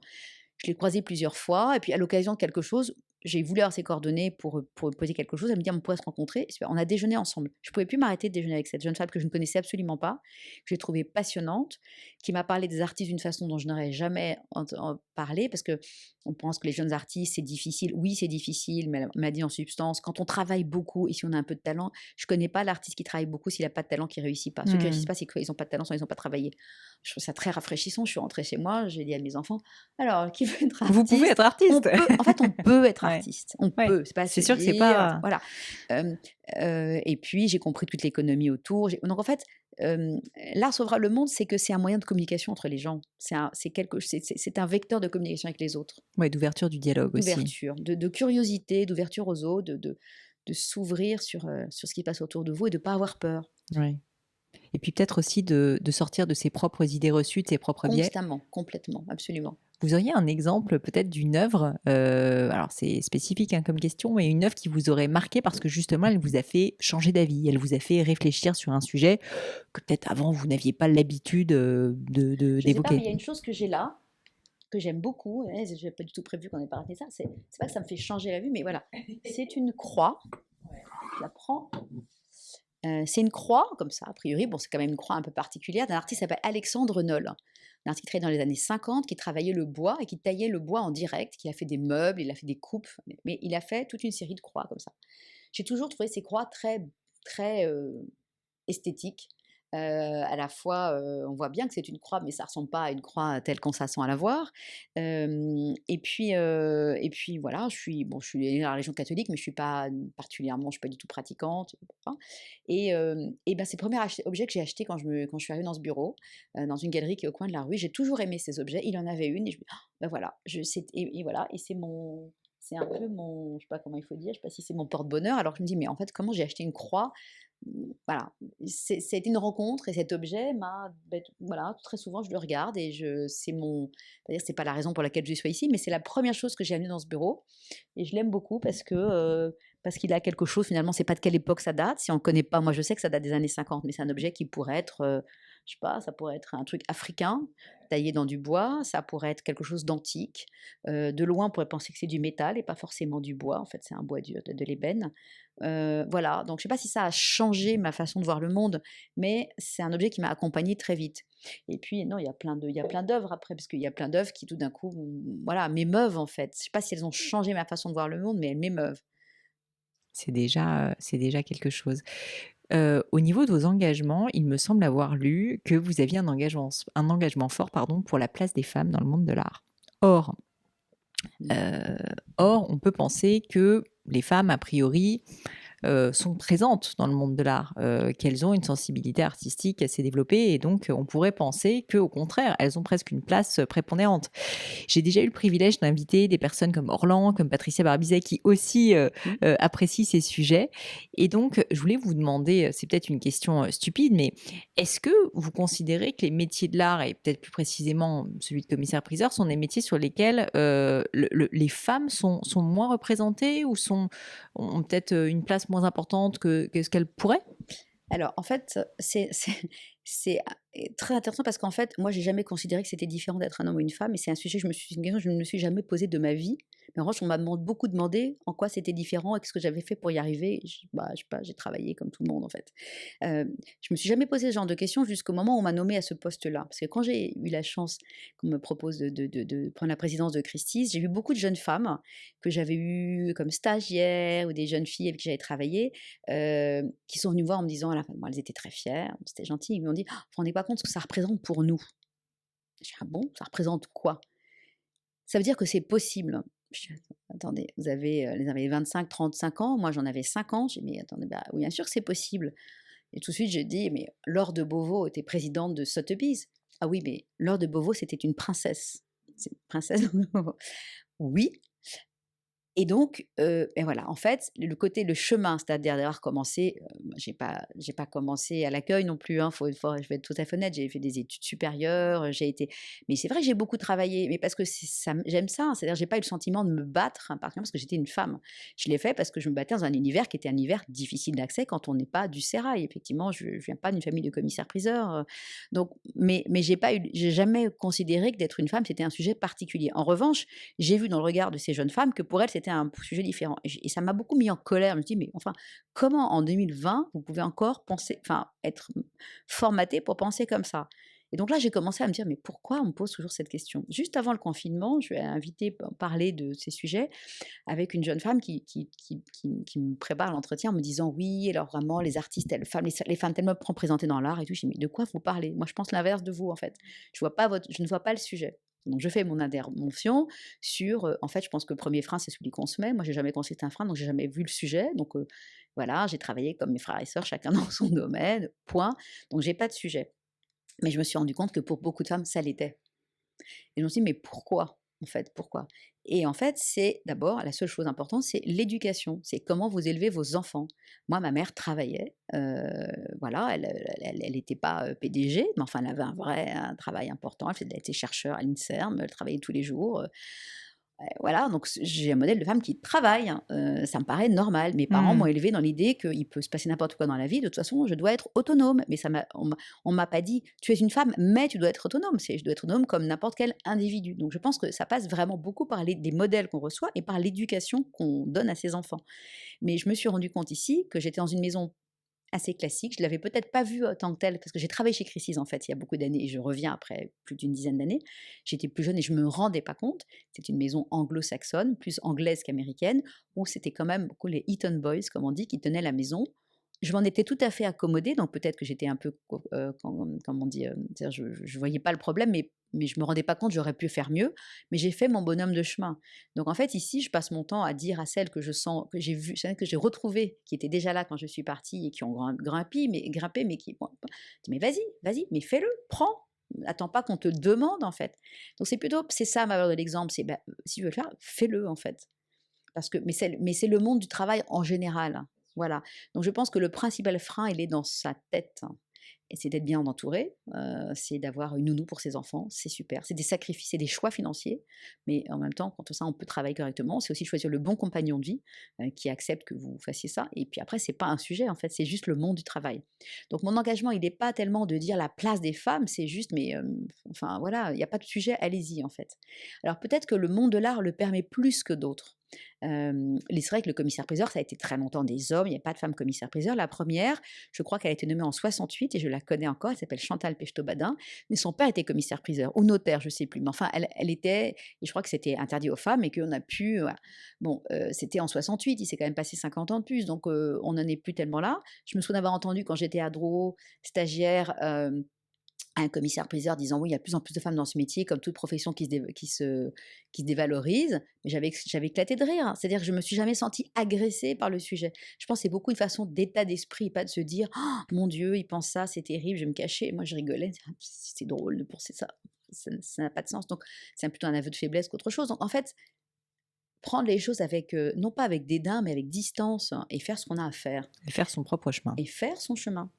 Speaker 2: Je l'ai croisée plusieurs fois et puis à l'occasion de quelque chose, j'ai voulu avoir ses coordonnées pour poser quelque chose. Elle me dit: «On pourrait se rencontrer». Super, on a déjeuné ensemble. Je ne pouvais plus m'arrêter de déjeuner avec cette jeune femme que je ne connaissais absolument pas, que j'ai trouvée passionnante, qui m'a parlé des artistes d'une façon dont je n'aurais jamais parlé parce qu'on pense que les jeunes artistes, c'est difficile. Oui, c'est difficile, mais elle m'a dit en substance, quand on travaille beaucoup et si on a un peu de talent, je ne connais pas l'artiste qui travaille beaucoup s'il n'a pas de talent, qui ne réussit pas. Ceux qui ne réussissent
Speaker 1: Mmh.
Speaker 2: pas, c'est qu'ils n'ont pas de talent, soit ils n'ont pas travaillé. Je trouve ça très rafraîchissant. Je suis rentrée chez moi, j'ai dit à mes enfants: «Alors, qui veut être
Speaker 1: Vous pouvez
Speaker 2: artiste?»
Speaker 1: être artiste.
Speaker 2: On peut être
Speaker 1: Ouais,
Speaker 2: artiste. On
Speaker 1: ouais.
Speaker 2: peut, c'est pas
Speaker 1: C'est
Speaker 2: se
Speaker 1: sûr que c'est
Speaker 2: dire,
Speaker 1: pas
Speaker 2: voilà. Hem, et puis j'ai compris toute l'économie autour. Donc en fait, l'art sauvera le monde, c'est que c'est un moyen de communication entre les gens. C'est un vecteur de communication avec les autres,
Speaker 1: ouais, d'ouverture du dialogue aussi.
Speaker 2: d'ouverture, de curiosité, d'ouverture aux autres, de s'ouvrir sur ce qui passe autour de vous et de pas avoir peur.
Speaker 1: Ouais. Et puis peut-être aussi de sortir de ses propres idées reçues, de ses propres biais.
Speaker 2: Constamment, complètement, absolument.
Speaker 1: Vous auriez un exemple peut-être d'une œuvre, alors c'est spécifique, hein, comme question, mais une œuvre qui vous aurait marqué parce que justement elle vous a fait changer d'avis, elle vous a fait réfléchir sur un sujet que peut-être avant vous n'aviez pas l'habitude,
Speaker 2: Je sais pas, mais
Speaker 1: d'évoquer?
Speaker 2: il y a une chose que j'ai là, que j'aime beaucoup, et je n'avais pas du tout prévu qu'on ait parlé de ça, c'est pas que ça me fait changer la vue, mais voilà. C'est une croix, je la prends. C'est une croix, comme ça, a priori, bon, c'est quand même une croix un peu particulière, d'un artiste qui s'appelle Alexandre Noll. Un artiste qui travaillait dans les années 50, qui travaillait le bois et qui taillait le bois en direct, qui a fait des meubles, il a fait des coupes, mais il a fait toute une série de croix comme ça. J'ai toujours trouvé ces croix très, très esthétiques. À la fois, on voit bien que c'est une croix, mais ça ressemble pas à une croix telle qu'on s'attend à la voir. Et puis voilà, je suis née dans la religion catholique, mais je suis pas particulièrement, je suis pas du tout pratiquante, hein. Et ben, c'est le premier objet que j'ai acheté quand je suis arrivée dans ce bureau, dans une galerie qui est au coin de la rue. J'ai toujours aimé ces objets. Il en avait une et je me dis: «Ah, ben voilà, et voilà, et c'est un peu mon, je sais pas comment il faut dire, je sais pas si c'est mon porte-bonheur. Alors je me dis: «Mais en fait, comment j'ai acheté une croix?» Voilà, ça a été une rencontre et cet objet voilà, très souvent je le regarde et c'est-à-dire c'est pas la raison pour laquelle je suis ici, mais c'est la première chose que j'ai amenée dans ce bureau et je l'aime beaucoup parce qu'il a quelque chose, finalement, c'est pas de quelle époque ça date. Si on le connaît pas, moi je sais que ça date des années 50, mais c'est un objet qui pourrait être, je sais pas, ça pourrait être un truc africain, taillé dans du bois, ça pourrait être quelque chose d'antique. De loin, on pourrait penser que c'est du métal et pas forcément du bois. En fait, c'est un bois dur, de l'ébène. Voilà, donc je sais pas si ça a changé ma façon de voir le monde, mais c'est un objet qui m'a accompagnée très vite. Et puis non, il y a plein d'œuvres après, parce qu'il y a plein d'œuvres qui tout d'un coup, voilà, m'émeuvent en fait. Je sais pas si elles ont changé ma façon de voir le monde, mais elles m'émeuvent.
Speaker 1: C'est déjà quelque chose. Au niveau de vos engagements, il me semble avoir lu que vous aviez un engagement fort, pardon, pour la place des femmes dans le monde de l'art. Or,
Speaker 2: Mmh.
Speaker 1: heu, or, on peut penser que les femmes, a priori, sont présentes dans le monde de l'art, qu'elles ont une sensibilité artistique assez développée et donc on pourrait penser qu'au contraire, elles ont presque une place prépondérante. J'ai déjà eu le privilège d'inviter des personnes comme Orlan, comme Patricia Barbizet qui aussi
Speaker 2: Mmh.
Speaker 1: apprécient ces sujets. Et donc, je voulais vous demander, c'est peut-être une question stupide, mais est-ce que vous considérez que les métiers de l'art, et peut-être plus précisément celui de commissaire-priseur, sont des métiers sur lesquels les femmes sont moins représentées ou ont peut-être une place moins importante que ce qu'elles pourraient?
Speaker 2: Alors, en fait, c'est très intéressant parce qu'en fait, moi, j'ai jamais considéré que c'était différent d'être un homme ou une femme et c'est un sujet que une question que je ne me suis jamais posée de ma vie. Mais en revanche, on m'a beaucoup demandé en quoi c'était différent et qu'est-ce que j'avais fait pour y arriver. Je sais pas, j'ai travaillé comme tout le monde, en fait. Je me suis jamais posé ce genre de questions jusqu'au moment où on m'a nommée à ce poste-là. Parce que quand j'ai eu la chance qu'on me propose de prendre la présidence de Christie's, j'ai vu beaucoup de jeunes femmes que j'avais eues comme stagiaires ou des jeunes filles avec qui j'avais travaillé, qui sont venues me voir en me disant à la fin, bon, elles étaient très fières, c'était gentil, ils m'ont dit: «Oh, vous vous rendez pas compte ce que ça représente pour nous?» J'ai dit: «Ah bon, ça représente quoi?» Ça veut dire que c'est possible. Je dis: «Attendez, les avez 25-35 ans, moi j'en avais 50». J'ai dit: «Mais attendez, bah, oui, bien sûr que c'est possible». Et tout de suite, j'ai dit: «Mais Laure de Beauvau était présidente de Sotheby's». «Ah oui, mais Laure de Beauvau, c'était une princesse». «C'est une princesse Laure de Beauvau?» «Oui». Et donc, et voilà, en fait, le chemin, c'est-à-dire d'avoir commencé, j'ai pas commencé à l'accueil non plus, hein, je vais être tout à fait honnête, j'ai fait des études supérieures, j'ai été mais c'est vrai que j'ai beaucoup travaillé, mais parce que c'est ça j'aime ça, hein, c'est-à-dire j'ai pas eu le sentiment de me battre, hein, par exemple, parce que j'étais une femme. Je l'ai fait parce que je me battais dans un univers qui était un univers difficile d'accès quand on n'est pas du sérail. Effectivement, je viens pas d'une famille de commissaires-priseurs, donc mais j'ai jamais considéré que d'être une femme, c'était un sujet particulier. En revanche, j'ai vu dans le regard de ces jeunes femmes que pour elles, c'était un sujet différent. Et ça m'a beaucoup mis en colère. Je me dis, mais enfin, comment en 2020, vous pouvez encore penser, enfin, être formaté pour penser comme ça? Et donc là, j'ai commencé à me dire, mais pourquoi on me pose toujours cette question? Juste avant le confinement, je vais inviter parler de ces sujets avec une jeune femme qui me prépare l'entretien en me disant, oui, alors vraiment, les artistes, les femmes tellement présentées dans l'art et tout. Je dis, mais de quoi vous parlez? Moi, je pense l'inverse de vous, en fait. Je ne vois pas le sujet. Donc, je fais mon intervention sur, en fait, je pense que le premier frein, c'est celui qu'on se met. Moi, j'ai jamais constaté un frein, donc j'ai jamais vu le sujet. Donc, voilà, j'ai travaillé comme mes frères et sœurs, chacun dans son domaine, point. Donc, j'ai pas de sujet. Mais je me suis rendu compte que pour beaucoup de femmes, ça l'était. Et je me suis dit: «Mais pourquoi, en fait? Pourquoi?» Et en fait, c'est d'abord, la seule chose importante, c'est l'éducation. C'est comment vous élevez vos enfants. Moi, ma mère travaillait, voilà, elle était pas, PDG, mais enfin, elle avait un travail important. Elle était chercheure à l'INSERM, elle travaillait tous les jours, voilà, donc j'ai un modèle de femme qui travaille, hein, ça me paraît normal. Mes parents m'ont
Speaker 1: Mmh.
Speaker 2: élevée dans l'idée qu'il peut se passer n'importe quoi dans la vie, de toute façon, je dois être autonome. Mais on m'a pas dit: «Tu es une femme, mais tu dois être autonome». C'est: «Je dois être autonome comme n'importe quel individu». Donc je pense que ça passe vraiment beaucoup par des modèles qu'on reçoit et par l'éducation qu'on donne à ses enfants. Mais je me suis rendu compte ici que j'étais dans une maison assez classique. Je l'avais peut-être pas vue, tant que telle, parce que j'ai travaillé chez Christie's, en fait, il y a beaucoup d'années et je reviens après plus d'une dizaine d'années. J'étais plus jeune et je me rendais pas compte. C'est une maison anglo-saxonne, plus anglaise qu'américaine, où c'était quand même beaucoup les Eton Boys, comme on dit, qui tenaient la maison. Je m'en étais tout à fait accommodée, donc peut-être que j'étais un peu, comment on dit, c'est-à-dire je voyais pas le problème, mais je me rendais pas compte, j'aurais pu faire mieux, mais j'ai fait mon bonhomme de chemin. Donc en fait, ici, je passe mon temps à dire à celles que je sens, que j'ai vues, celles que j'ai retrouvées, qui étaient déjà là quand je suis partie et qui ont grimpé, mais qui, bon, je dis, mais vas-y, vas-y, mais fais-le, prends. Attends pas qu'on te demande, en fait. Donc c'est ça ma valeur de l'exemple, c'est, bah, si tu veux le faire, fais-le, en fait. Parce que, mais c'est le monde du travail en général, hein. Voilà. Donc je pense que le principal frein, il est dans sa tête, hein. Et c'est d'être bien entouré, c'est d'avoir une nounou pour ses enfants, c'est super. C'est des sacrifices, c'est des choix financiers, mais en même temps, quand ça, on peut travailler correctement. C'est aussi choisir le bon compagnon de vie, qui accepte que vous fassiez ça. Et puis après, c'est pas un sujet, en fait, c'est juste le monde du travail. Donc mon engagement, il n'est pas tellement de dire la place des femmes, c'est juste, mais enfin voilà, il n'y a pas de sujet, allez-y, en fait. Alors peut-être que le monde de l'art le permet plus que d'autres. C'est vrai que le commissaire-priseur, ça a été très longtemps des hommes, il n'y a pas de femme commissaire-priseur. La première, je crois qu'elle a été nommée en 68 et je la connais encore, elle s'appelle Chantal Pechtot-Badin, mais son père était commissaire-priseur ou notaire, je ne sais plus. Mais enfin, elle était, et je crois que c'était interdit aux femmes et qu'on a pu. Voilà. Bon, c'était en 68, il s'est quand même passé 50 ans de plus, donc on n'en est plus tellement là. Je me souviens d'avoir entendu quand j'étais à Drouot, stagiaire, un commissaire-priseur disant: «Oui, il y a de plus en plus de femmes dans ce métier, comme toute profession qui se dévalorise». Mais j'avais éclaté de rire, hein. C'est-à-dire que je me suis jamais sentie agressée par le sujet. Je pense que c'est beaucoup une façon d'état d'esprit, pas de se dire: «Oh mon Dieu, il pense ça, c'est terrible, je vais me cacher». Moi, je rigolais, c'est drôle de penser ça. Ça n'a pas de sens. Donc c'est plutôt un aveu de faiblesse qu'autre chose. Donc en fait, prendre les choses avec, non pas avec dédain, mais avec distance, hein, et faire ce qu'on a à faire
Speaker 1: Et faire son propre chemin.
Speaker 2: et faire son chemin.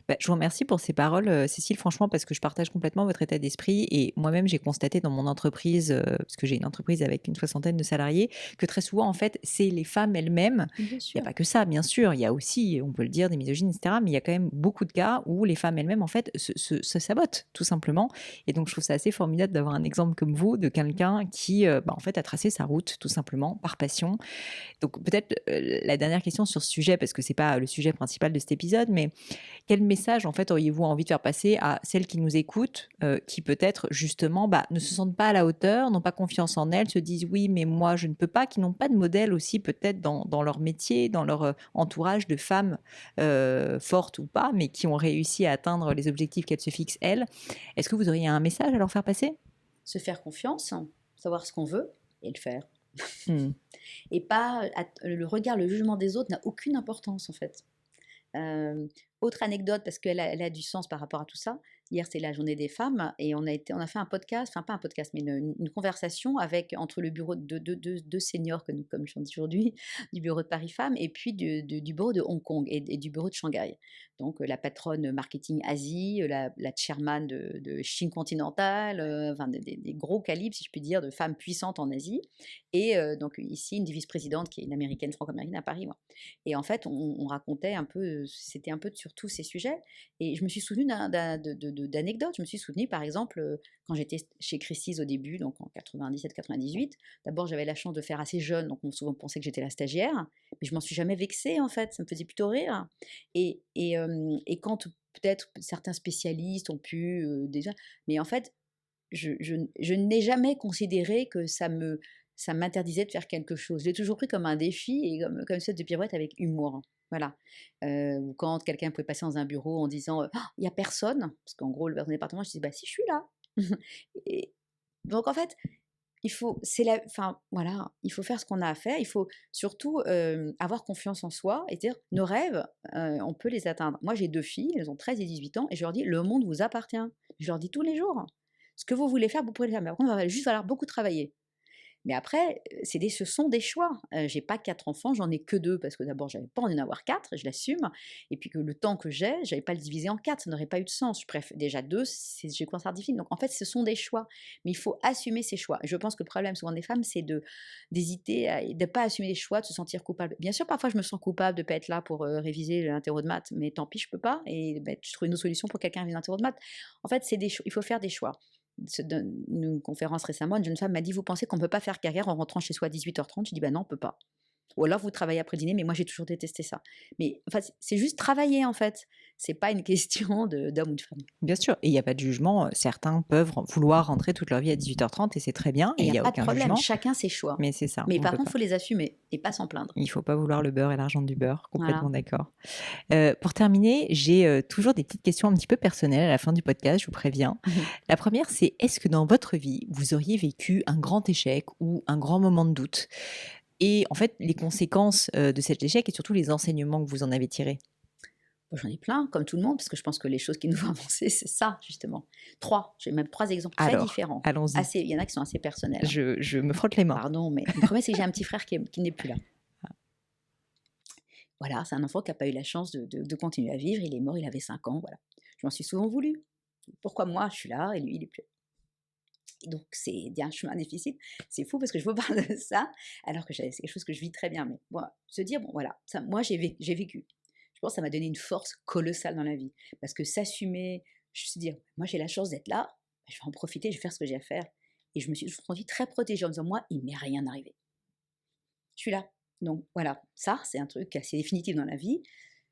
Speaker 1: Bah, je vous remercie pour ces paroles, Cécile, franchement, parce que je partage complètement votre état d'esprit et moi-même, j'ai constaté dans mon entreprise, parce que j'ai une entreprise avec une soixantaine de salariés, que très souvent, en fait, c'est les femmes elles-mêmes.
Speaker 2: Bien
Speaker 1: Il n'y a
Speaker 2: sûr.
Speaker 1: pas que ça, bien sûr, il y a aussi, on peut le dire, des misogynes, etc. Mais il y a quand même beaucoup de cas où les femmes elles-mêmes, en fait, se sabotent, tout simplement. Et donc, je trouve ça assez formidable d'avoir un exemple comme vous, de quelqu'un qui, en fait, a tracé sa route, tout simplement, par passion. Donc, peut-être la dernière question sur ce sujet, parce que c'est pas le sujet principal de cet épisode, mais quel message, en fait, auriez-vous envie de faire passer à celles qui nous écoutent, qui peut-être, justement, ne se sentent pas à la hauteur, n'ont pas confiance en elles, se disent: «Oui, mais moi, je ne peux pas», qui n'ont pas de modèle aussi peut-être dans leur métier, dans leur, entourage de femmes, fortes ou pas, mais qui ont réussi à atteindre les objectifs qu'elles se fixent elles. Est-ce que vous auriez un message à leur faire passer?
Speaker 2: Se faire confiance, savoir ce qu'on veut et le faire.
Speaker 3: Mmh.
Speaker 2: Et pas le regard, le jugement des autres n'a aucune importance en fait. Autre anecdote, parce qu'elle a du sens par rapport à tout ça. Hier, c'est la journée des femmes et on a fait un podcast, enfin pas un podcast, mais une conversation entre le bureau de seniors, comme je dis aujourd'hui, du bureau de Paris Femmes et puis du bureau de Hong Kong et du bureau de Shanghai. Donc la patronne marketing Asie, la chairman de Chine continentale, enfin des gros calibres, si je puis dire, de femmes puissantes en Asie. Et donc ici, une des vice-présidente qui est une américaine, franco-américaine à Paris. Moi. Et en fait, on racontait un peu, c'était un peu sur tous ces sujets. Et je me suis souvenue d'anecdotes. Je me suis souvenue, par exemple, quand j'étais chez Christie's au début, donc en 97-98, d'abord j'avais la chance de faire assez jeune, donc on souvent pensait que j'étais la stagiaire, mais je m'en suis jamais vexée en fait, ça me faisait plutôt rire. Et quand peut-être certains spécialistes ont pu déjà, mais en fait, je n'ai jamais considéré que ça m'interdisait de faire quelque chose. Je l'ai toujours pris comme un défi et comme une sorte de pirouette avec humour. Voilà. Ou quand quelqu'un pouvait passer dans un bureau en disant il n'y a personne, parce qu'en gros, le patron du département, je dis bah si, je suis là. Et donc en fait, enfin voilà, il faut faire ce qu'on a à faire. Il faut surtout avoir confiance en soi et dire nos rêves, on peut les atteindre. Moi, j'ai deux filles, elles ont 13 et 18 ans, et je leur dis le monde vous appartient. Je leur dis tous les jours, ce que vous voulez faire, vous pouvez le faire. Mais par contre, il va juste falloir beaucoup travailler. Mais après, ce sont des choix. J'ai pas 4 enfants, j'en ai que 2 parce que d'abord, j'avais pas envie d'en avoir 4, je l'assume. Et puis que le temps que j'ai, j'avais pas le diviser en 4, ça n'aurait pas eu de sens. Je préfère déjà 2, j'ai commencé à difficile. Donc en fait, ce sont des choix, mais il faut assumer ces choix. Je pense que le problème souvent des femmes, c'est d'hésiter, de pas assumer les choix, de se sentir coupable. Bien sûr, parfois, je me sens coupable de pas être là pour réviser l'interro de maths, mais tant pis, je peux pas. Et je trouve une autre solution pour quelqu'un qui révise l'interro de maths. En fait, il faut faire des choix. Une conférence récemment, une jeune femme m'a dit: vous pensez qu'on ne peut pas faire carrière en rentrant chez soi à 18h30? Je dis: bah non, on ne peut pas. Ou alors vous travaillez après le dîner, mais moi j'ai toujours détesté ça. Mais enfin, c'est juste travailler en fait. C'est pas une question d'homme ou de femme.
Speaker 3: Bien sûr, et il n'y a pas de jugement. Certains peuvent vouloir rentrer toute leur vie à 18h30 et c'est très bien,
Speaker 2: Et
Speaker 3: et
Speaker 2: il
Speaker 3: il
Speaker 2: n'y
Speaker 3: n'y
Speaker 2: a
Speaker 3: a
Speaker 2: pas de
Speaker 3: aucun
Speaker 2: problème,
Speaker 3: jugement.
Speaker 2: chacun ses choix.
Speaker 3: Mais c'est ça.
Speaker 2: Mais
Speaker 3: on
Speaker 2: par
Speaker 3: peut
Speaker 2: contre, il
Speaker 3: pas.
Speaker 2: faut les assumer et pas s'en plaindre.
Speaker 3: Il ne faut pas vouloir le beurre et l'argent du beurre. Complètement
Speaker 2: Voilà.
Speaker 3: d'accord. Pour terminer, j'ai toujours des petites questions un petit peu personnelles à la fin du podcast, je vous préviens. La première, c'est est-ce que dans votre vie, vous auriez vécu un grand échec ou un grand moment de doute? Et en fait, les conséquences de cet échec et surtout les enseignements que vous en avez tirés?
Speaker 2: Bon, j'en ai plein, comme tout le monde, parce que je pense que les choses qui nous font avancer, c'est ça, justement. J'ai même 3 exemples très
Speaker 3: Alors,
Speaker 2: différents.
Speaker 3: allons-y.
Speaker 2: Il y en a qui sont assez personnels.
Speaker 3: Je me frotte les mains.
Speaker 2: Pardon, mais le premier, c'est que j'ai un petit frère qui n'est plus là. Voilà, c'est un enfant qui n'a pas eu la chance de continuer à vivre. Il est mort, il avait 5 ans, voilà. Je m'en suis souvent voulu. Pourquoi moi, je suis là et lui, il est plus là. Et donc, c'est un chemin difficile. C'est fou parce que je vous parle de ça, alors que c'est quelque chose que je vis très bien. Mais bon, se dire, bon, voilà, ça, moi, j'ai vécu. Je pense que ça m'a donné une force colossale dans la vie. Parce que s'assumer, je me suis dit, moi, j'ai la chance d'être là, je vais en profiter, je vais faire ce que j'ai à faire. Et je me suis sentie très protégée en me disant, moi, il m'est rien arrivé. Je suis là. Donc voilà, ça, c'est un truc assez définitif dans la vie.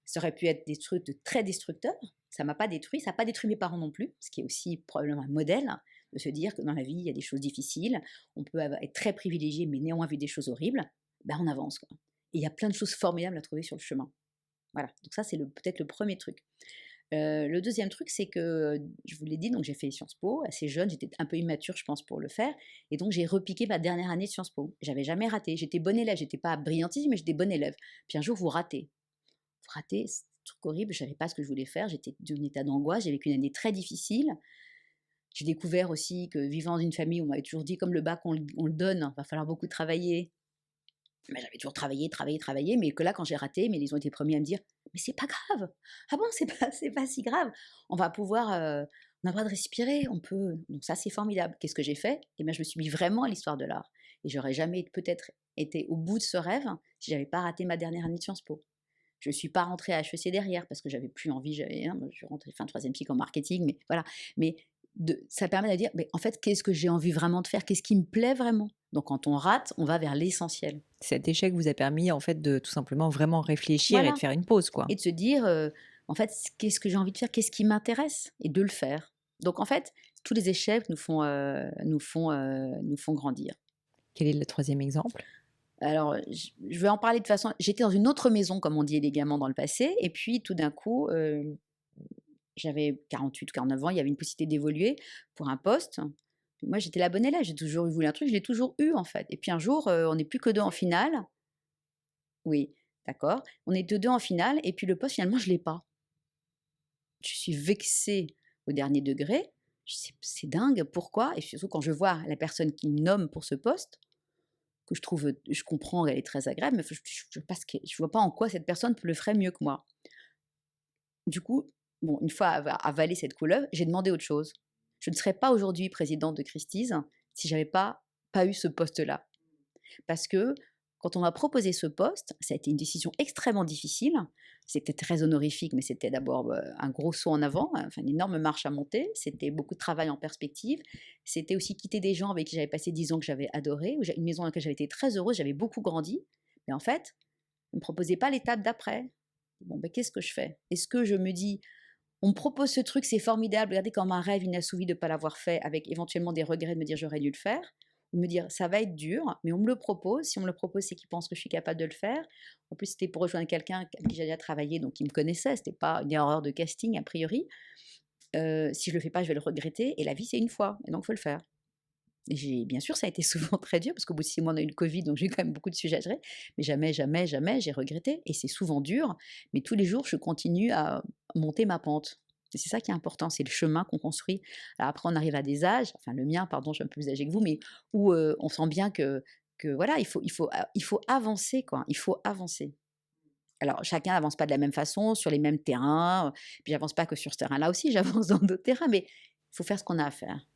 Speaker 2: Ça aurait pu être des trucs de très destructeurs. Ça m'a pas détruit, ça n'a pas détruit mes parents non plus, ce qui est aussi probablement un modèle de se dire que dans la vie, il y a des choses difficiles, on peut être très privilégié, mais néanmoins vu des choses horribles, ben on avance. Quoi. Et il y a plein de choses formidables à trouver sur le chemin. Voilà, donc ça, c'est peut-être le premier truc. Le deuxième truc, c'est que, je vous l'ai dit, donc j'ai fait Sciences Po, assez jeune, j'étais un peu immature, je pense, pour le faire, et donc j'ai repiqué ma dernière année de Sciences Po. J'avais jamais raté, j'étais bonne élève, j'étais pas brillantissime, mais j'étais bonne élève. Puis un jour, vous ratez. Vous ratez, c'est un truc horrible, je savais pas ce que je voulais faire, j'étais dans un état d'angoisse, j'ai vécu une année très difficile. J'ai découvert aussi que vivant dans une famille, on m'avait toujours dit, comme le bac, on le donne, va falloir beaucoup travailler. Mais j'avais toujours travaillé, mais que là, quand j'ai raté, mais ils ont été premiers à me dire: «Mais c'est pas grave! Ah bon, c'est pas si grave! On va pouvoir, on a le droit de respirer, on peut». Donc ça, c'est formidable. Qu'est-ce que j'ai fait? Eh bien, je me suis mis vraiment à l'histoire de l'art et j'aurais jamais peut-être été au bout de ce rêve si j'avais pas raté ma dernière année de Sciences Po. Je suis pas rentrée à HEC derrière parce que j'avais plus envie, je suis rentrée fin 3e cycle en marketing, mais voilà. Mais ça permet de dire: «Mais en fait, qu'est-ce que j'ai envie vraiment de faire? Qu'est-ce qui me plaît vraiment?» Donc quand on rate, on va vers l'essentiel.
Speaker 3: Cet échec vous a permis en fait de tout simplement vraiment réfléchir et de
Speaker 2: Voilà.
Speaker 3: faire une pause, quoi.
Speaker 2: Et de se dire, en fait, qu'est-ce que j'ai envie de faire? Qu'est-ce qui m'intéresse? Et de le faire. Donc en fait, tous les échecs nous font grandir.
Speaker 3: Quel est le troisième exemple?
Speaker 2: Alors, je vais en parler de façon j'étais dans une autre maison, comme on dit élégamment dans le passé, et puis tout d'un coup, j'avais 48 ou 49 ans, il y avait une possibilité d'évoluer pour un poste. Moi, j'étais la bonne élève, j'ai toujours voulu un truc, je l'ai toujours eu, en fait. Et puis un jour, on n'est plus que 2 en finale. Oui, d'accord. On est que 2 en finale et puis le poste, finalement, je l'ai pas. Je suis vexée au dernier degré. C'est dingue, pourquoi? Et surtout quand je vois la personne qui me nomme pour ce poste, que je comprends, elle est très agréable, mais je vois pas en quoi cette personne le ferait mieux que moi. Du coup, bon, une fois avalé cette couleuvre, j'ai demandé autre chose. Je ne serais pas aujourd'hui présidente de Christie's si j'avais pas eu ce poste-là. Parce que quand on m'a proposé ce poste, ça a été une décision extrêmement difficile. C'était très honorifique, mais c'était d'abord un gros saut en avant, enfin, une énorme marche à monter. C'était beaucoup de travail en perspective. C'était aussi quitter des gens avec qui j'avais passé 10 ans que j'avais adoré, une maison dans laquelle j'avais été très heureuse, j'avais beaucoup grandi. Mais en fait, on ne me proposait pas l'étape d'après. Bon, ben, qu'est-ce que je fais? Est-ce que je me dis, on me propose ce truc, c'est formidable, regardez comme un rêve inassouvi de ne pas l'avoir fait, avec éventuellement des regrets de me dire j'aurais dû le faire, ou me dire ça va être dur, mais on me le propose, si on me le propose, c'est qu'ils pensent que je suis capable de le faire. En plus, c'était pour rejoindre quelqu'un avec qui j'avais déjà travaillé, donc qui me connaissait, c'était pas une erreur de casting a priori. Si je le fais pas, je vais le regretter, et la vie c'est une fois, et donc il faut le faire. Bien sûr, ça a été souvent très dur, parce qu'au bout de 6 mois, on a eu le Covid, donc j'ai eu quand même beaucoup de sujets à gérer, mais jamais, jamais, jamais, j'ai regretté, et c'est souvent dur, mais tous les jours, je continue à monter ma pente. Et c'est ça qui est important, c'est le chemin qu'on construit. Alors après, on arrive à des âges, enfin le mien, pardon, je suis un peu plus âgée que vous, mais où on sent bien que voilà, il faut avancer, quoi, il faut avancer. Alors, chacun n'avance pas de la même façon, sur les mêmes terrains, puis j'avance pas que sur ce terrain-là aussi, j'avance dans d'autres terrains, mais il faut faire ce qu'on a à faire.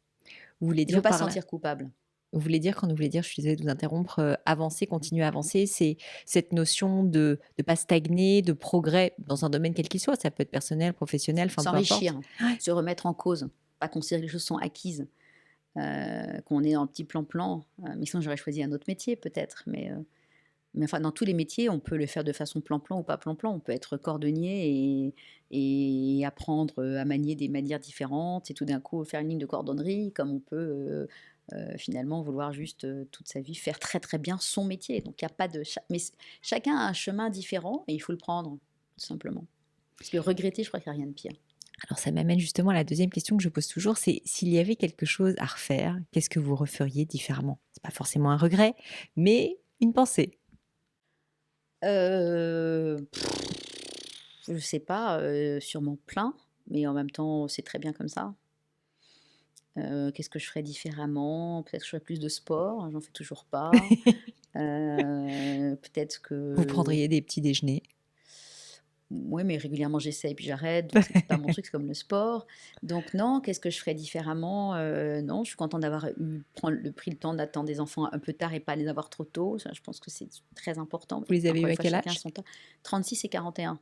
Speaker 3: Vous voulez
Speaker 2: Il ne faut
Speaker 3: dire
Speaker 2: pas se
Speaker 3: par là
Speaker 2: sentir coupable.
Speaker 3: Vous voulez dire, quand vous voulez dire, je suis désolée de vous interrompre, avancer, continuer à avancer, c'est cette notion de ne pas stagner, de progrès dans un domaine quel qu'il soit. Ça peut être personnel, professionnel, enfin peu importe.
Speaker 2: S'enrichir, se remettre en cause, pas considérer que les choses sont acquises, qu'on est dans le petit plan-plan. Mais sinon, j'aurais choisi un autre métier peut-être. Mais enfin, dans tous les métiers, on peut le faire de façon plan-plan ou pas plan-plan. On peut être cordonnier et apprendre à manier des manières différentes et tout d'un coup faire une ligne de cordonnerie, comme on peut finalement vouloir juste toute sa vie faire très très bien son métier. Donc il n'y a pas de... Mais chacun a un chemin différent et il faut le prendre, tout simplement. Parce que regretter, je crois qu'il n'y a rien de pire.
Speaker 3: Alors ça m'amène justement à la deuxième question que je pose toujours, c'est s'il y avait quelque chose à refaire, qu'est-ce que vous referiez différemment? C'est pas forcément un regret, mais une pensée.
Speaker 2: Je sais pas, sûrement plein, mais en même temps, c'est très bien comme ça. Qu'est-ce que je ferais différemment? Peut-être que je ferais plus de sport, j'en fais toujours pas. Peut-être
Speaker 3: Vous
Speaker 2: que
Speaker 3: prendriez des petits déjeuners.
Speaker 2: ouais, mais régulièrement j'essaie et puis j'arrête, donc c'est pas mon truc, c'est comme le sport. Donc non, qu'est-ce que je ferais différemment? Non, je suis contente d'avoir pris le temps d'attendre des enfants un peu tard et pas les avoir trop tôt. Ça, je pense que c'est très important.
Speaker 3: Vous les avez
Speaker 2: Encore
Speaker 3: eu
Speaker 2: une
Speaker 3: à
Speaker 2: fois,
Speaker 3: quel
Speaker 2: chacun
Speaker 3: âge?
Speaker 2: son temps. 36 et 41.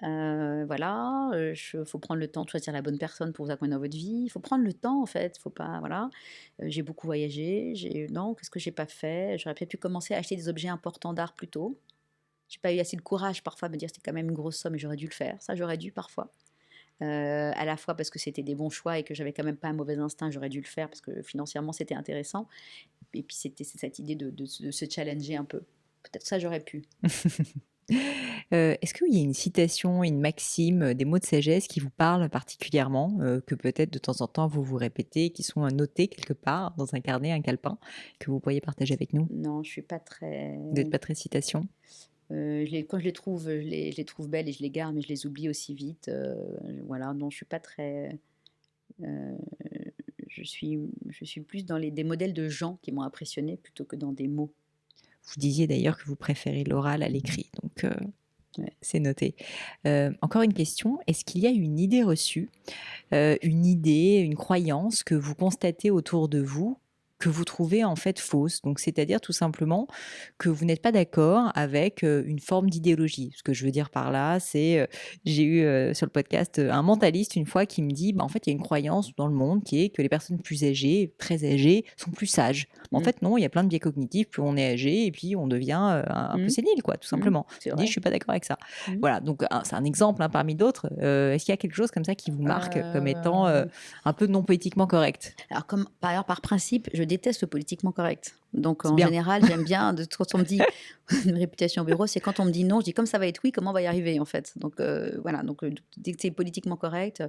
Speaker 2: Voilà, faut prendre le temps de choisir la bonne personne pour vous accompagner dans votre vie. Il faut prendre le temps, en fait. Faut pas, voilà. J'ai beaucoup voyagé. Non, qu'est-ce que j'ai pas fait? J'aurais peut-être pu commencer à acheter des objets importants d'art plus tôt. J'ai pas eu assez de courage parfois de me dire c'était quand même une grosse somme et j'aurais dû le faire. Ça, j'aurais dû parfois. À la fois parce que c'était des bons choix et que j'avais quand même pas un mauvais instinct, j'aurais dû le faire parce que financièrement c'était intéressant. Et puis c'est cette idée de se challenger un peu. Peut-être ça j'aurais pu.
Speaker 3: Est-ce qu'il y a une citation, une maxime, des mots de sagesse qui vous parlent particulièrement, que peut-être de temps en temps vous vous répétez, qui sont notés quelque part dans un carnet, un calepin, que vous pourriez partager avec nous?
Speaker 2: Non, je suis pas très.
Speaker 3: Vous n'êtes pas très citation?
Speaker 2: Quand je les trouve, je les trouve belles et je les garde, mais je les oublie aussi vite. Voilà, non, je suis pas très. euh, je suis plus dans des modèles de gens qui m'ont impressionné plutôt que dans des mots.
Speaker 3: Vous disiez d'ailleurs que vous préférez l'oral à l'écrit, donc
Speaker 2: Ouais.
Speaker 3: c'est noté. Encore une question, est-ce qu'il y a une idée reçue, une idée, une croyance que vous constatez autour de vous, que vous trouvez en fait fausse? Donc c'est-à-dire tout simplement que vous n'êtes pas d'accord avec une forme d'idéologie. Ce que je veux dire par là, c'est, j'ai eu sur le podcast un mentaliste une fois qui me dit, bah, en fait il y a une croyance dans le monde qui est que les personnes plus âgées, très âgées, sont plus sages. En
Speaker 2: Mm.
Speaker 3: fait non, il y a plein de biais cognitifs, plus on est âgé et puis on devient un peu
Speaker 2: Mm.
Speaker 3: sénile, quoi, tout
Speaker 2: Mm.
Speaker 3: simplement.
Speaker 2: C'est
Speaker 3: Je dis,
Speaker 2: vrai.
Speaker 3: je suis pas d'accord avec ça.
Speaker 2: Mm.
Speaker 3: Voilà, donc c'est un exemple parmi d'autres. Est-ce qu'il y a quelque chose comme ça qui vous marque comme étant un peu non politiquement correct?
Speaker 2: Alors, par principe, je déteste le politiquement correct. Donc,
Speaker 3: C'est
Speaker 2: en
Speaker 3: bien.
Speaker 2: général, j'aime bien, quand on me dit une réputation au bureau, c'est quand on me dit non, je dis comme ça va être oui, comment on va y arriver en fait. Donc, voilà, donc dès que c'est politiquement correct,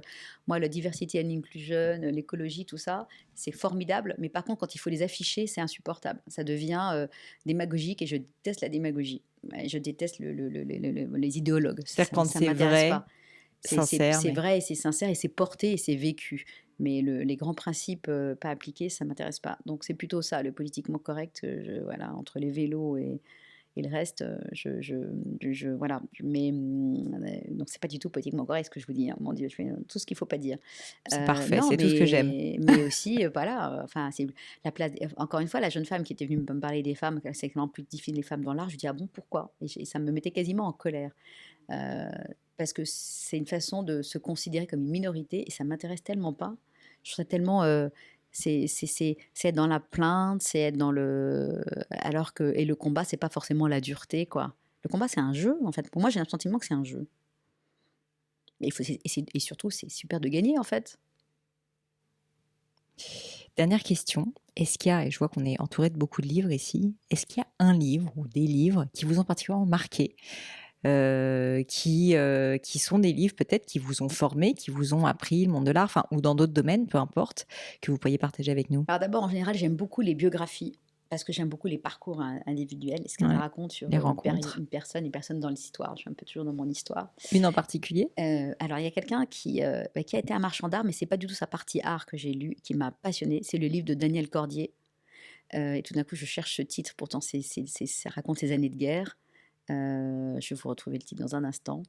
Speaker 2: moi, la diversity and inclusion, l'écologie, tout ça, c'est formidable. Mais par contre, quand il faut les afficher, c'est insupportable. Ça devient démagogique et je déteste la démagogie. Ouais, je déteste les idéologues.
Speaker 3: C'est-à-dire quand
Speaker 2: Ça
Speaker 3: c'est
Speaker 2: m'intéresse
Speaker 3: vrai,
Speaker 2: pas.
Speaker 3: sincère,
Speaker 2: C'est
Speaker 3: mais
Speaker 2: vrai et c'est sincère et c'est porté et c'est vécu. Mais les grands principes pas appliqués, ça m'intéresse pas. Donc c'est plutôt ça, le politiquement correct. Voilà, entre les vélos et le reste, voilà. Mais donc c'est pas du tout politiquement correct ce que je vous dis. Hein. Mon Dieu, je fais tout ce qu'il faut pas dire.
Speaker 3: c'est parfait,
Speaker 2: Non,
Speaker 3: c'est tout ce que j'aime.
Speaker 2: mais aussi, voilà. Enfin, c'est la place. Encore une fois, la jeune femme qui était venue me parler des femmes, c'est vraiment plus difficile les femmes dans l'art. Je lui dis ah bon pourquoi et ça me mettait quasiment en colère. Euh, Parce que c'est une façon de se considérer comme une minorité et ça m'intéresse tellement pas. Je trouve ça tellement. C'est être dans la plainte, c'est être dans le. Alors que. Et le combat, c'est pas forcément la dureté, quoi. Le combat, c'est un jeu, en fait. Pour moi, j'ai un sentiment que c'est un jeu. Et surtout, c'est super de gagner, en fait.
Speaker 3: Dernière question, est-ce qu'il y a, et je vois qu'on est entouré de beaucoup de livres ici, est-ce qu'il y a un livre ou des livres qui vous ont particulièrement marqué, qui sont des livres peut-être qui vous ont formé, qui vous ont appris le monde de l'art, enfin, ou dans d'autres domaines, peu importe, que vous pourriez partager avec nous?
Speaker 2: Alors d'abord, en général, j'aime beaucoup les biographies parce que j'aime beaucoup les parcours individuels et ce qu'elles
Speaker 3: Ouais,
Speaker 2: racontent sur
Speaker 3: les rencontres.
Speaker 2: une personne dans l'histoire. Je suis un peu toujours dans mon histoire.
Speaker 3: Une en particulier?
Speaker 2: Alors, il y a quelqu'un qui a été un marchand d'art, mais c'est pas du tout sa partie art que j'ai lu, qui m'a passionnée. C'est le livre de Daniel Cordier. Et tout d'un coup, je cherche ce titre, pourtant ça raconte ses années de guerre. Je vais vous retrouver le titre dans un instant.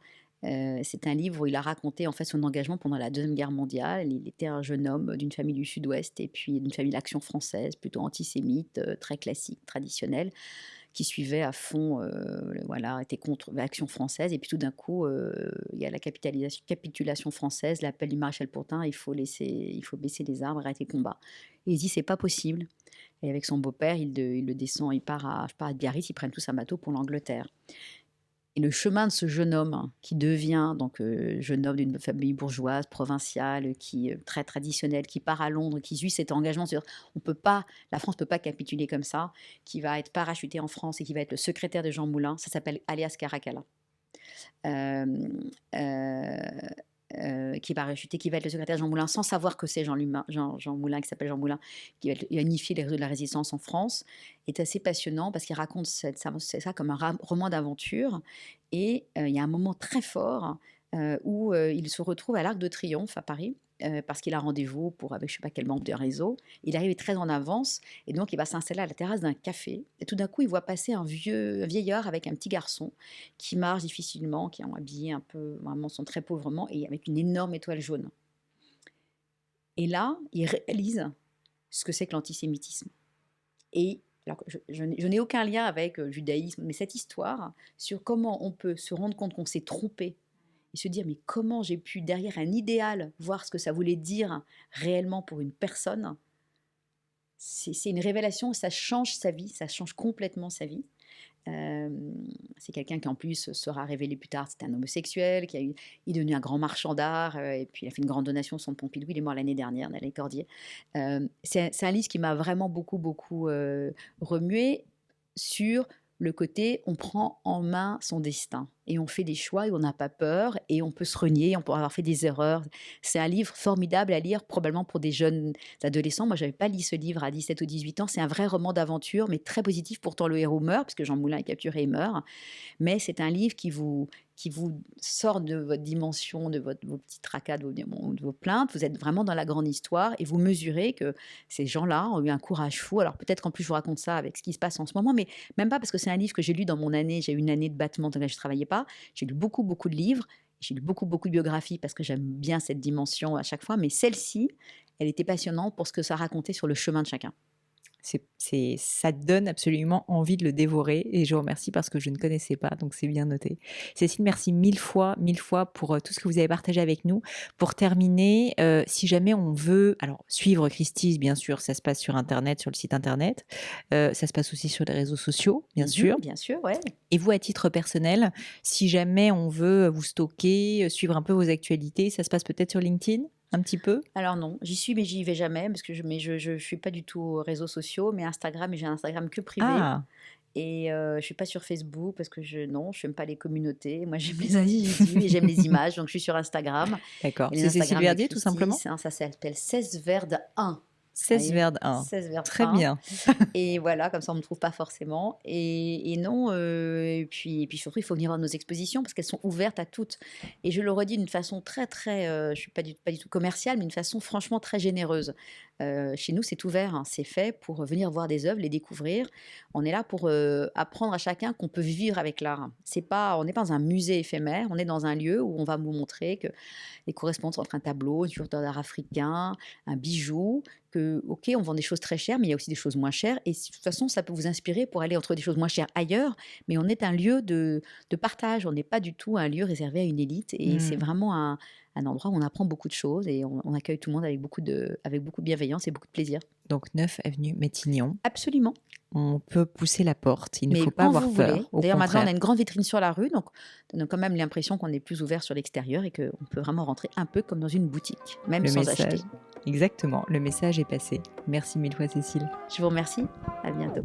Speaker 2: C'est un livre où il a raconté en fait son engagement pendant la Deuxième Guerre mondiale. Il était un jeune homme d'une famille du Sud-Ouest et puis d'une famille d'Action française, plutôt antisémite, très classique, traditionnelle, qui suivait à fond, voilà, était contre l'Action française. Et puis tout d'un coup, il y a la capitulation française, l'appel du maréchal Pourtin, il faut baisser les armes, arrêter le combat. Et il dit c'est pas possible. Et avec son beau-père, il le descend, il part à Biarritz, ils prennent tous un bateau pour l'Angleterre. Et le chemin de ce jeune homme qui devient donc jeune homme d'une famille bourgeoise, provinciale, qui très traditionnelle, qui part à Londres, qui suit cet engagement sur la France peut pas capituler comme ça, qui va être parachuté en France et qui va être le secrétaire de Jean Moulin, ça s'appelle alias Caracalla. Euh, euh, qui va parachuter, qui va être le secrétaire de Jean Moulin sans savoir que c'est Jean Moulin, qui s'appelle Jean Moulin, qui va unifier les réseaux de la résistance en France, est assez passionnant parce qu'il raconte ça comme un roman d'aventure. Et il y a un moment très fort où il se retrouve à l'Arc de Triomphe à Paris. Parce qu'il a rendez-vous avec je ne sais pas quel membre du réseau. Il arrive très en avance et donc il va s'installer à la terrasse d'un café. Et tout d'un coup, il voit passer un vieillard avec un petit garçon qui marche difficilement, qui est habillé un peu, vraiment, sont très pauvrement et avec une énorme étoile jaune. Et là, il réalise ce que c'est que l'antisémitisme. Et alors, je n'ai aucun lien avec le judaïsme, mais cette histoire sur comment on peut se rendre compte qu'on s'est trompé et se dire mais comment j'ai pu derrière un idéal voir ce que ça voulait dire réellement pour une personne, c'est une révélation, ça change sa vie, ça change complètement sa vie. C'est quelqu'un qui en plus sera révélé plus tard, c'est un homosexuel, il est devenu un grand marchand d'art, et puis il a fait une grande donation au Centre Pompidou, il est mort l'année dernière, Daniel Cordier. C'est un livre qui m'a vraiment beaucoup remué sur le côté on prend en main son destin et on fait des choix et on n'a pas peur et on peut se renier, on peut avoir fait des erreurs. C'est un livre formidable à lire probablement pour des jeunes adolescents. Moi, je n'avais pas lu ce livre à 17 ou 18 ans. C'est un vrai roman d'aventure, mais très positif. Pourtant, le héros meurt, parce que Jean Moulin est capturé et meurt. Mais c'est un livre qui vous sort de votre dimension, de vos petits tracas, de vos plaintes. Vous êtes vraiment dans la grande histoire et vous mesurez que ces gens-là ont eu un courage fou. Alors peut-être qu'en plus, je vous raconte ça avec ce qui se passe en ce moment, mais même pas parce que c'est un livre que j'ai lu dans mon année. J'ai eu une année de battement dans laquelle je ne travaillais pas. J'ai lu beaucoup de livres. J'ai lu beaucoup de biographies parce que j'aime bien cette dimension à chaque fois. Mais celle-ci, elle était passionnante pour ce que ça racontait sur le chemin de chacun.
Speaker 3: Ça donne absolument envie de le dévorer et je vous remercie parce que je ne connaissais pas, donc c'est bien noté. Cécile, merci mille fois pour tout ce que vous avez partagé avec nous. Pour terminer, si jamais on veut suivre Christie's, bien sûr, ça se passe sur Internet, sur le site Internet. Ça se passe aussi sur les réseaux sociaux, bien sûr.
Speaker 2: Bien sûr, ouais.
Speaker 3: Et vous, à titre personnel, si jamais on veut vous stocker, suivre un peu vos actualités, ça se passe peut-être sur LinkedIn ? un petit peu?
Speaker 2: Alors non, j'y suis, mais j'y vais jamais parce que je suis pas du tout aux réseaux sociaux, mais Instagram, j'ai un Instagram que privé.
Speaker 3: Ah,
Speaker 2: Et je suis pas sur Facebook parce que non, je n'aime pas les communautés. Moi, j'aime les individus et j'aime les images, donc je suis sur Instagram.
Speaker 3: d'accord.
Speaker 2: Et les
Speaker 3: C'est Cécile
Speaker 2: Instagram de
Speaker 3: Verdier, tout
Speaker 2: Christy,
Speaker 3: simplement?
Speaker 2: ça s'appelle 16 Verde 1.
Speaker 3: 16
Speaker 2: Allez,
Speaker 3: Verde 1.
Speaker 2: 16 Verde
Speaker 3: Très
Speaker 2: 1.
Speaker 3: bien.
Speaker 2: Et voilà, comme ça, on ne me trouve pas forcément. Et non, et puis surtout, il faut venir voir nos expositions parce qu'elles sont ouvertes à toutes. Et je le redis d'une façon très, très, je ne suis pas du tout commerciale, mais d'une façon franchement très généreuse. Chez nous, c'est ouvert, hein, c'est fait pour venir voir des œuvres, les découvrir. On est là pour apprendre à chacun qu'on peut vivre avec l'art. On n'est pas dans un musée éphémère, on est dans un lieu où on va vous montrer que les correspondances entre un tableau, une figure d'art africain, un bijou, ok, on vend des choses très chères, mais il y a aussi des choses moins chères. Et de toute façon, ça peut vous inspirer pour aller entre des choses moins chères ailleurs. Mais on est un lieu de partage. On n'est pas du tout un lieu réservé à une élite. Et c'est vraiment un endroit où on apprend beaucoup de choses et on accueille tout le monde avec beaucoup de bienveillance et beaucoup de plaisir.
Speaker 3: Donc 9 avenue Matignon.
Speaker 2: Absolument.
Speaker 3: On peut pousser la porte. Il ne
Speaker 2: Mais
Speaker 3: faut pas
Speaker 2: quand
Speaker 3: avoir
Speaker 2: vous
Speaker 3: peur.
Speaker 2: voulez.
Speaker 3: Au
Speaker 2: D'ailleurs, maintenant, on
Speaker 3: contraire.
Speaker 2: a une grande vitrine sur la rue, donc on a quand même l'impression qu'on est plus ouvert sur l'extérieur et qu'on peut vraiment rentrer un peu comme dans une boutique, même
Speaker 3: Le
Speaker 2: sans
Speaker 3: message.
Speaker 2: acheter.
Speaker 3: Exactement. Le message est passé. Merci mille fois, Cécile.
Speaker 2: Je vous remercie. À bientôt.